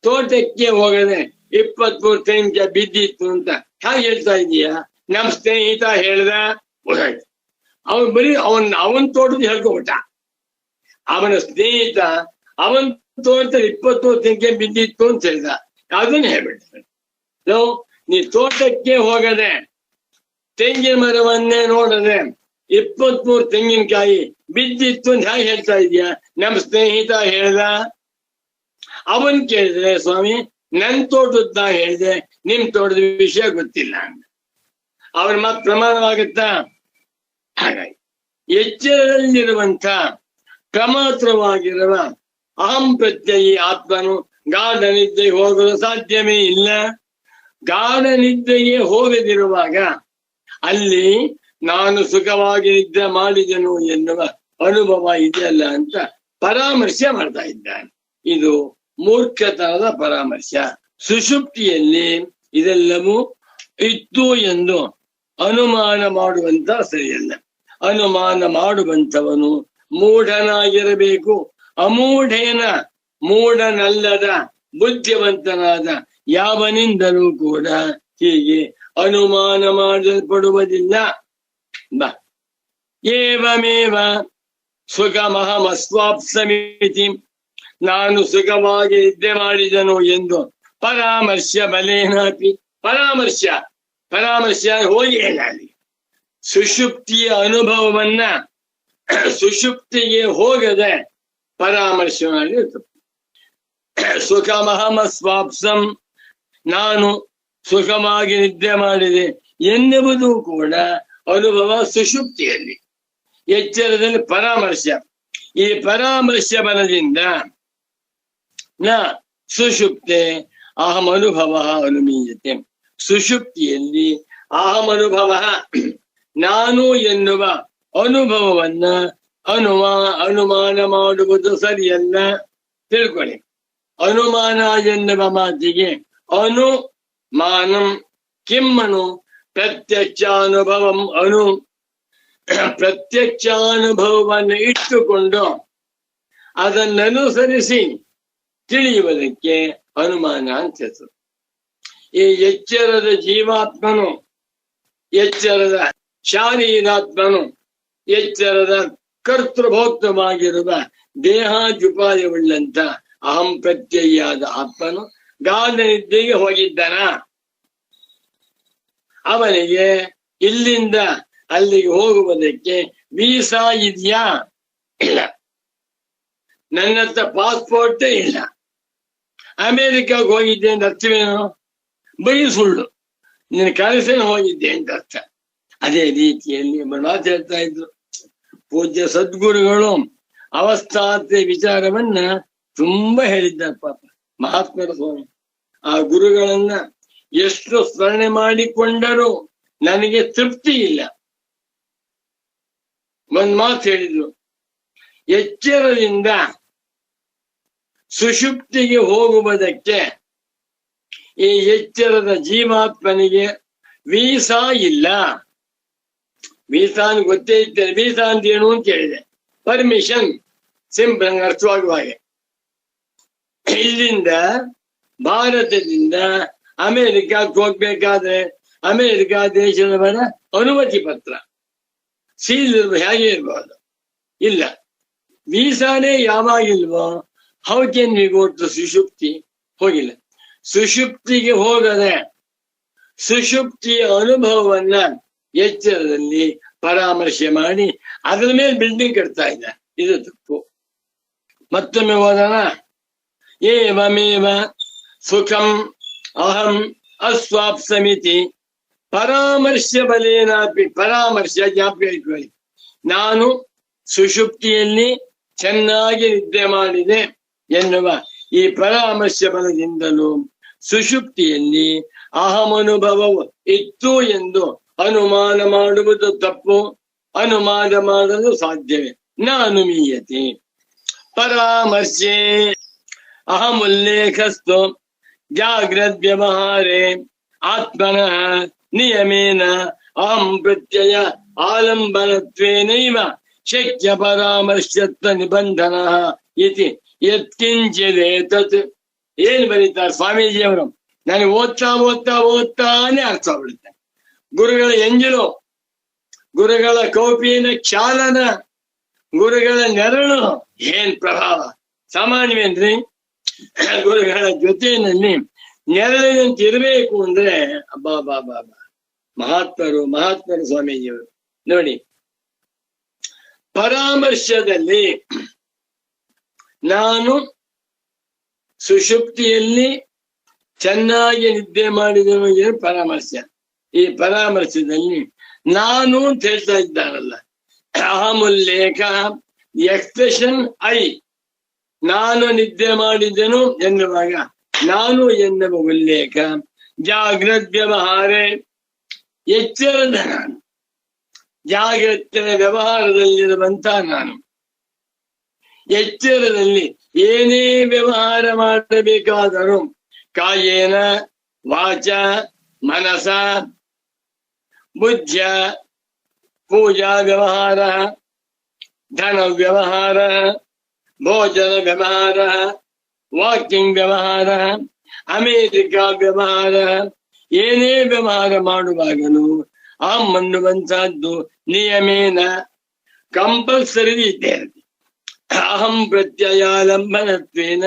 B: ತೋಟಕ್ಕೆ ಹೋಗದೆ 23 ತೆಂಗಿನಕಾಯಿ ಬಿದ್ದಿತ್ತು ಅಂತ ಹಾಗೆ ಹೇಳ್ತಾ ಇದೀಯಾ? ನಮ್ ಸ್ನೇಹಿತ ಹೇಳ್ದ, ಹೋಗಾಯ್ತು. ಅವನ್ ಬರೀ ಅವನ್ ತೋಟದ ಹೇಳ್ಕೊಬಿಟ್ಟ. ಅವನ ಸ್ನೇಹಿತ ಅವನ್ ತೋಟದಲ್ಲಿ 23 ತೆಂಗಿನಕಾಯಿ ಬಿದ್ದಿತ್ತು ಅಂತ ಹೇಳ್ದ, ಅದನ್ನ ಹೇಳ್ಬಿಡ್ತಾನೆ. ನೀ ತೋಟಕ್ಕೆ ಹೋಗದೆ, ತೆಂಗಿನ ಮರವನ್ನೇ ನೋಡದೆ 23 ತೆಂಗಿನಕಾಯಿ ಬಿದ್ದಿತ್ತು ಅಂತ ಹೇಗೆ ಹೇಳ್ತಾ ಇದೀಯಾ? ನಮ್ ಸ್ನೇಹಿತ ಹೇಳ್ದ. ಅವನ್ ಕೇಳಿದ್ರೆ, ಸ್ವಾಮಿ ನನ್ ತೋಟದ ನಾ ಹೇಳಿದೆ, ನಿಮ್ ತೋಟದ ವಿಷಯ ಗೊತ್ತಿಲ್ಲ ಅಂತ. ಅವನ ಮಾತು ಪ್ರಮಾಣವಾಗುತ್ತಾ? ಹಾಗಾಗಿ ಎಚ್ಚರದಲ್ಲಿರುವಂತ ಪ್ರಮಾತ್ರವಾಗಿರುವ ಅಹಂ ಪ್ರತ್ಯಯಿ ಆತ್ಮನು ಗಾಢ ನಿದ್ದೆಗೆ ಹೋಗಲು ಸಾಧ್ಯವೇ ಇಲ್ಲ. ಗಾಢ ನಿದ್ದೆಗೆ ಹೋಗದಿರುವಾಗ ಅಲ್ಲಿ ನಾನು ಸುಖವಾಗಿ ನಿದ್ದೆ ಮಾಡಿದೆನು ಎನ್ನುವ ಅನುಭವ ಇದೆಯಲ್ಲ ಅಂತ ಪರಾಮರ್ಶೆ ಮಾಡ್ತಾ ಇದ್ದಾನೆ. ಇದು ಮೂರ್ಖತನದ ಪರಾಮರ್ಶ. ಸುಷುಪ್ತಿಯಲ್ಲಿ ಇದೆಲ್ಲವೂ ಇತ್ತು ಎಂದು ಅನುಮಾನ ಮಾಡುವಂತ ಸರಿಯಲ್ಲ. ಅನುಮಾನ ಮಾಡುವಂತವನು ಮೂಢನಾಗಿರಬೇಕು. ಅಮೂಢೇನ, ಮೂಢನಲ್ಲದ ಬುದ್ಧಿವಂತನಾದ ಯಾವನಿಂದಲೂ ಕೂಡ ಹೀಗೆ ಅನುಮಾನ ಮಾಡಲ್ಪಡುವುದಿಲ್ಲ. ಬಾ ಏವಮೇವ ಸುಖಮಹಮಸ್ವಾಪ್ಸಮಿತಿ, ನಾನು ಸುಖವಾಗಿ ನಿದ್ದೆ ಮಾಡಿದನು ಎಂದು ಪರಾಮರ್ಶ ಬಲೇನಾಪಿ. ಪರಾಮರ್ಶ ಹೋಗಿ ಹೇಳಿ ಸುಷುಪ್ತಿಯ ಅನುಭವವನ್ನ ಸುಷುಪ್ತಿಗೆ ಹೋಗದೆ ಪರಾಮರ್ಶೆ ಮಾಡಿ ಸುಖಮಹಮಸ್ವಾಪ್ಸಂ, ನಾನು ಸುಖವಾಗಿ ನಿದ್ದೆ ಮಾಡಿದೆ ಎನ್ನುವುದು ಕೂಡ ಅನುಭವ ಸುಷುಪ್ತಿಯಲ್ಲಿ. ಎಚ್ಚರದಲ್ಲಿ ಪರಾಮರ್ಶ. ಈ ಪರಾಮರ್ಶ ಬಲದಿಂದ ನ ಸುಷುಪ್ತೆ ಅಹಂ ಅನುಭವ ಅನುಮೀಯತೆ. ಸುಷುಪ್ತಿಯಲ್ಲಿ ಅಹಂ ಅನುಭವ, ನಾನು ಎನ್ನುವ ಅನುಭವವನ್ನ ಅನುಮಾನ ಮಾಡುವುದು ಸರಿಯಲ್ಲ. ತಿಳ್ಕೊಳ್ಳಿ, ಅನುಮಾನ ಎನ್ನುವ ಮಾತಿಗೆ ಅನುಮಾನಂ ಕಿಮ್ಮನು ಪ್ರತ್ಯಕ್ಷಾನುಭವಂ ಅನು, ಪ್ರತ್ಯಕ್ಷಾನುಭವವನ್ನು ಇಟ್ಟುಕೊಂಡು ಅದನ್ನನುಸರಿಸಿ ತಿಳಿಯುವುದಕ್ಕೆ ಅನುಮಾನ ಅಂತ ಹೆಸರು. ಈ ಎಚ್ಚರದ ಜೀವಾತ್ಮನು, ಎಚ್ಚರದ ಶಾರೀರಾತ್ಮನು, ಎಚ್ಚರದ ಕರ್ತೃಭೋಕ್ತವಾಗಿರುವ ದೇಹಾಜುಪಾಯವುಳ್ಳಂತ ಅಹಂ ಪ್ರತ್ಯಯಾದ ಆತ್ಮನು ಗಾಢ ನಿದ್ದೆಗೆ ಹೋಗಿದ್ದಾನ. ಅವನಿಗೆ ಇಲ್ಲಿಂದ ಅಲ್ಲಿಗೆ ಹೋಗುವುದಕ್ಕೆ ವೀಸಾ ಇದೆಯಾ? ಇಲ್ಲ. ನನ್ನ ಹತ್ರ ಪಾಸ್ಪೋರ್ಟೇ ಇಲ್ಲ. ಅಮೆರಿಕಾಗೆ ಹೋಗಿದ್ದೆ ಅಂತ ಅರ್ಥವೇನು? ಬರೀ ಸುಳ್ಳು. ನೀನು ಕನಸೇನು ಹೋಗಿದ್ದೆ ಅಂತ ಅರ್ಥ. ಅದೇ ರೀತಿಯಲ್ಲಿ ಮಾತಾಡ್ತಾ ಇದ್ರು ಪೂಜ್ಯ ಸದ್ಗುರುಗಳು ಅವಸ್ಥಾತೆ ವಿಚಾರವನ್ನ ತುಂಬಾ ಹೇಳಿದ್ದಾರೆ. ಪಾಪ ಮಹಾತ್ಮರ ಸ್ವಾಮಿ ಆ ಗುರುಗಳನ್ನ ಎಷ್ಟು ಸ್ಮರಣೆ ಮಾಡಿಕೊಂಡರೂ ನನಗೆ ತೃಪ್ತಿ ಇಲ್ಲ. ಒಂದ್ ಮಾತು ಹೇಳಿದ್ರು, ಎಚ್ಚರದಿಂದ ಸುಷುಪ್ತಿಗೆ ಹೋಗುವುದಕ್ಕೆ ಈ ಎಚ್ಚರದ ಜೀವಾತ್ಮನಿಗೆ ವೀಸಾ ಇಲ್ಲ. ವೀಸಾ ಅಂತ ಗೊತ್ತೇ ಇರ್ತೇನೆ. ವೀಸಾ ಅಂತ ಏನು ಅಂತ ಕೇಳಿದೆ. ಪರ್ಮಿಷನ್, ಸಿಂಪಲ್ ಅರ್ಥವಾಗುವ ಹಾಗೆ. ಇಲ್ಲಿಂದ ಭಾರತದಿಂದ ಅಮೆರಿಕಕ್ಕೆ ಹೋಗ್ಬೇಕಾದ್ರೆ ಅಮೆರಿಕ ದೇಶದವರ ಅನುಮತಿ ಪತ್ರ ಸೀಲ್ ಹೇಗೆ ಇರ್ಬೋದು? ಇಲ್ಲ. ವೀಸಾನೇ ಯಾವಾಗಿಲ್ವೋ how can we go to ಸುಷುಪ್ತಿ? ಹೋಗಿಲ್ಲ. ಸುಷುಪ್ತಿಗೆ ಹೋಗದೆ ಸುಷುಪ್ತಿಯ ಅನುಭವವನ್ನ ಎಚ್ಚರದಲ್ಲಿ ಪರಾಮರ್ಶೆ ಮಾಡಿ ಅದರ ಮೇಲೆ ಬಿಲ್ಡಿಂಗ್ ಕಟ್ತಾ ಇದ್ದ. ಇದು ತಪ್ಪು. ಮತ್ತೊಮ್ಮೆ ಓದೋಣ. ಏವಮೇವ ಸುಖಂ ಅಹಂ ಅಸ್ವಾಪ್ಸಮಿತಿ ಪರಾಮರ್ಶ ಬಲೇನಾಪಿ. ಪರಾಮರ್ಶ ಜ್ಞಾಪಕ ಇಟ್ಕೊಳ್ಳಿ. ನಾನು ಸುಷುಪ್ತಿಯಲ್ಲಿ ಚೆನ್ನಾಗಿ ನಿದ್ದೆ ಮಾಡಿದೆ ಎನ್ನುವ ಈ ಪರಾಮರ್ಶ ಬಲದಿಂದಲೂ ಸುಷುಪ್ತಿಯಲ್ಲಿ ಅಹಂ ಅನುಭವವು ಇತ್ತು ಎಂದು ಅನುಮಾನ ಮಾಡುವುದು ತಪ್ಪು. ಅನುಮಾನ ಮಾಡಲು ಸಾಧ್ಯವೇ? ನಾನು ಮೀಯತೆ ಪರಾಮರ್ಶೆ ಅಹಂ ಉಲ್ಲೇಖಸ್ತು ಜಾಗ್ರದ್ ವ್ಯವಹಾರೇ ಆತ್ಮನಃ ನಿಯಮೇನ ಅಹಂ ಪ್ರತ್ಯಯ ಆಲಂಬನತ್ವೇನೈವ ಶಕ್ಯ ಪರಾಮರ್ಶತ್ವ ನಿಬಂಧನ ಇತಿ ಯತ್ಕಿಂಚಿದೇತತ್. ಏನ್ ಬರೀತಾರೆ ಸ್ವಾಮೀಜಿಯವರು? ನನಗೆ ಓದ್ತಾನೆ ಅರ್ಥ ಆಗ್ಬಿಡುತ್ತೆ. ಗುರುಗಳ ಎಂಜಲು, ಗುರುಗಳ ಕೌಪಿನ ಚಾಲನ, ಗುರುಗಳ ನೆರಳು ಏನ್ ಪ್ರಭಾವ! ಸಾಮಾನ್ಯವೇನ್ರಿ? ಗುರುಗಳ ಜೊತೆಯಲ್ಲಿ ನೆರಳಿನಂತೆ ಇರಬೇಕು ಅಂದ್ರೆ ಅಬ್ಬಾ ಮಹಾತ್ಮರು ಸ್ವಾಮೀಜಿಯವರು ನೋಡಿ. ಪರಾಮರ್ಶದಲ್ಲಿ ನಾನು ಸುಷುಪ್ತಿಯಲ್ಲಿ ಚೆನ್ನಾಗಿ ನಿದ್ದೆ ಮಾಡಿದನು ಏನು ಪರಾಮರ್ಶ. ಈ ಪರಾಮರ್ಶದಲ್ಲಿ ನಾನು ಅಂತ ಹೇಳ್ತಾ ಇದ್ದಾರಲ್ಲ, ಅಹಮುಲ್ಲೇಖ ಎಕ್ಸ್ಪ್ರೆಷನ್ ಐ. ನಾನು ನಿದ್ದೆ ಮಾಡಿದೆನು ಎನ್ನುವಾಗ ನಾನು ಎನ್ನುವ ಉಲ್ಲೇಖ. ಜಾಗ್ರತ್ ವ್ಯವಹಾರ ಎಚ್ಚರದ ನಾನು, ಜಾಗ್ರತಿನ ವ್ಯವಹಾರದಲ್ಲಿರುವಂತ ನಾನು. ಎಚ್ಚರದಲ್ಲಿ ಏನೇ ವ್ಯವಹಾರ ಮಾಡಬೇಕಾದರೂ ಕಾಯೇನ ವಾಚ ಮನಸ ಬುದ್ಧ ಪೂಜಾ ವ್ಯವಹಾರ, ಧನ ವ್ಯವಹಾರ, ಭೋಜನ ವ್ಯವಹಾರ, ವಾಕಿಂಗ್ ವ್ಯವಹಾರ, ಅಮೇರಿಕಾ ವ್ಯವಹಾರ, ಏನೇ ವ್ಯವಹಾರ ಮಾಡುವಾಗಲೂ ಅಹಂ ಅನ್ನುವಂತಹದ್ದು ನಿಯಮೇನ ಕಂಪಲ್ಸರಿ ಇದ್ದೇ ಇರುತ್ತೆ. ಅಹಂ ಪ್ರತ್ಯಯಾಲಂಬನತ್ವೇನ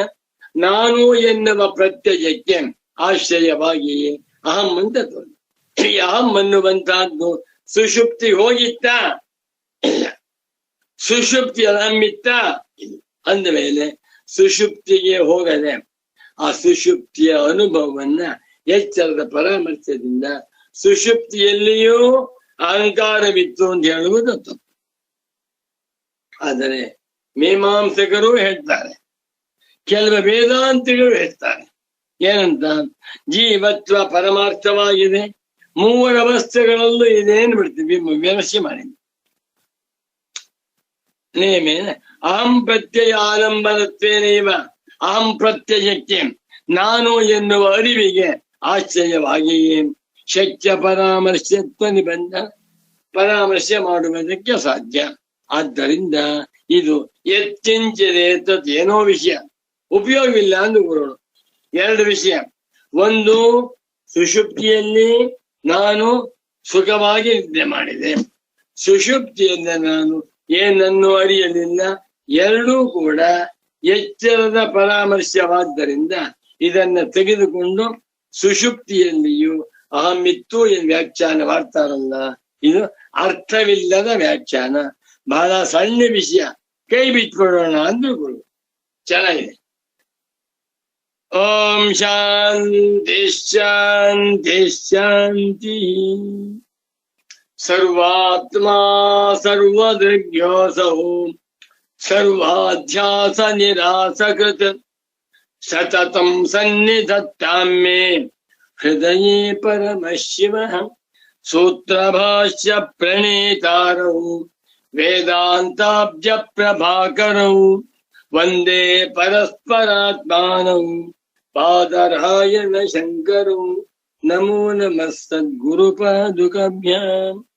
B: ನಾನು ಎನ್ನುವ ಪ್ರತ್ಯಯಕ್ಕೆ ಆಶ್ರಯವಾಗಿಯೇ ಅಹಂ ಅಂತ ತೋರಿ. ಈ ಅಹಂ ಅನ್ನುವಂತಹದ್ದು ಸುಷುಪ್ತಿ ಹೋಗಿತ್ತ? ಇಲ್ಲ. ಸುಷುಪ್ತಿ ಅಹಮ್ಮಿತ್ತ? ಇಲ್ಲ. ಅಂದಮೇಲೆ ಸುಷುಪ್ತಿಗೆ ಹೋಗದೆ ಆ ಸುಷುಪ್ತಿಯ ಅನುಭವವನ್ನ ಎಚ್ಚರದ ಪರಾಮರ್ಶದಿಂದ ಸುಷುಪ್ತಿಯಲ್ಲಿಯೂ ಅಹಂಕಾರವಿತ್ತು ಅಂತ ಹೇಳುವುದು ತಪ್ಪು. ಆದರೆ ಮೀಮಾಂಸಕರು ಹೇಳ್ತಾರೆ, ಕೆಲವು ವೇದಾಂತಿಗಳು ಹೇಳ್ತಾರೆ ಏನಂತ, ಜೀವತ್ವ ಪರಮಾರ್ಥವಾಗಿದೆ, ಮೂವರ ಅವಸ್ಥೆಗಳಲ್ಲೂ ಇದೆ ಬಿಡ್ತೀವಿ ವಿಮರ್ಶೆ ಮಾಡಿ. ನೇಮೇನ ಅಹಂ ಪ್ರತ್ಯಯ ಆಲಂಬನತ್ವೇನೇವ ಅಹಂ ಪ್ರತ್ಯಯಕ್ಕೆ ನಾನು ಎನ್ನುವ ಅರಿವಿಗೆ ಆಶ್ಚರ್ಯವಾಗಿಯೇ ಶಕ್ಯ ಪರಾಮರ್ಶತ್ವ ನಿಬಂಧ ಪರಾಮರ್ಶೆ ಮಾಡುವುದಕ್ಕೆ ಸಾಧ್ಯ. ಆದ್ದರಿಂದ ಇದು ಎತ್ತಿಂಚದೇತತ್ ಏನೋ ವಿಷಯ ಉಪಯೋಗವಿಲ್ಲ ಅಂದು ಗುರುಗಳು. ಎರಡು ವಿಷಯ. ಒಂದು, ಸುಷುಪ್ತಿಯಲ್ಲಿ ನಾನು ಸುಖವಾಗಿ ನಿದ್ದೆ ಮಾಡಿದೆ, ಸುಷುಪ್ತಿಯಿಂದ ನಾನು ಏನನ್ನು ಅರಿಯಲಿಲ್ಲ. ಎರಡೂ ಕೂಡ ಎಚ್ಚರದ ಪರಾಮರ್ಶವಾದ್ದರಿಂದ ಇದನ್ನ ತೆಗೆದುಕೊಂಡು ಸುಷುಪ್ತಿಯಲ್ಲಿಯೂ ಅಹಮಿತ್ತು ಎಂದು ವ್ಯಾಖ್ಯಾನ ಮಾಡ್ತಾರಲ್ಲ, ಇದು ಅರ್ಥವಿಲ್ಲದ ವ್ಯಾಖ್ಯಾನ. ಬಹಳ ಸಣ್ಣ ವಿಷಯ, ಕೈ ಬಿಟ್ಕೊಡೋಣ ಅಂದ್ರು ಗುರು. ಚೆನ್ನಾಗಿದೆ. ಓಂ ಶಾಂತಿ ಶಾಂತಿ ಶಾಂತಿ. ಸರ್ವಾತ್ಮ ಸರ್ವದೃಗ್ಯೋಸೌ ಸರ್ವಾಧ್ಯಾಸ ನಿರಾಸಕೃತ ಸತತಂ ಸನ್ನಿಧತ್ತಾಮೇ ಹೃದಯೇ ಪರಮಶಿವ. ಸೂತ್ರಭಾಷ್ಯ ಪ್ರಣೇತಾರೌ ವೇದಾಂತಾಬ್ಜ ಪ್ರಭಾಕರೌ ವಂದೇ ಪರಸ್ಪರಾತ್ಮಾನಂ ಪಾದರಾಯಣ ಶಂಕರಂ ನಮೋ ನಮಃ ಸದ್ಗುರುಪಾದುಕಾಭ್ಯಾಂ.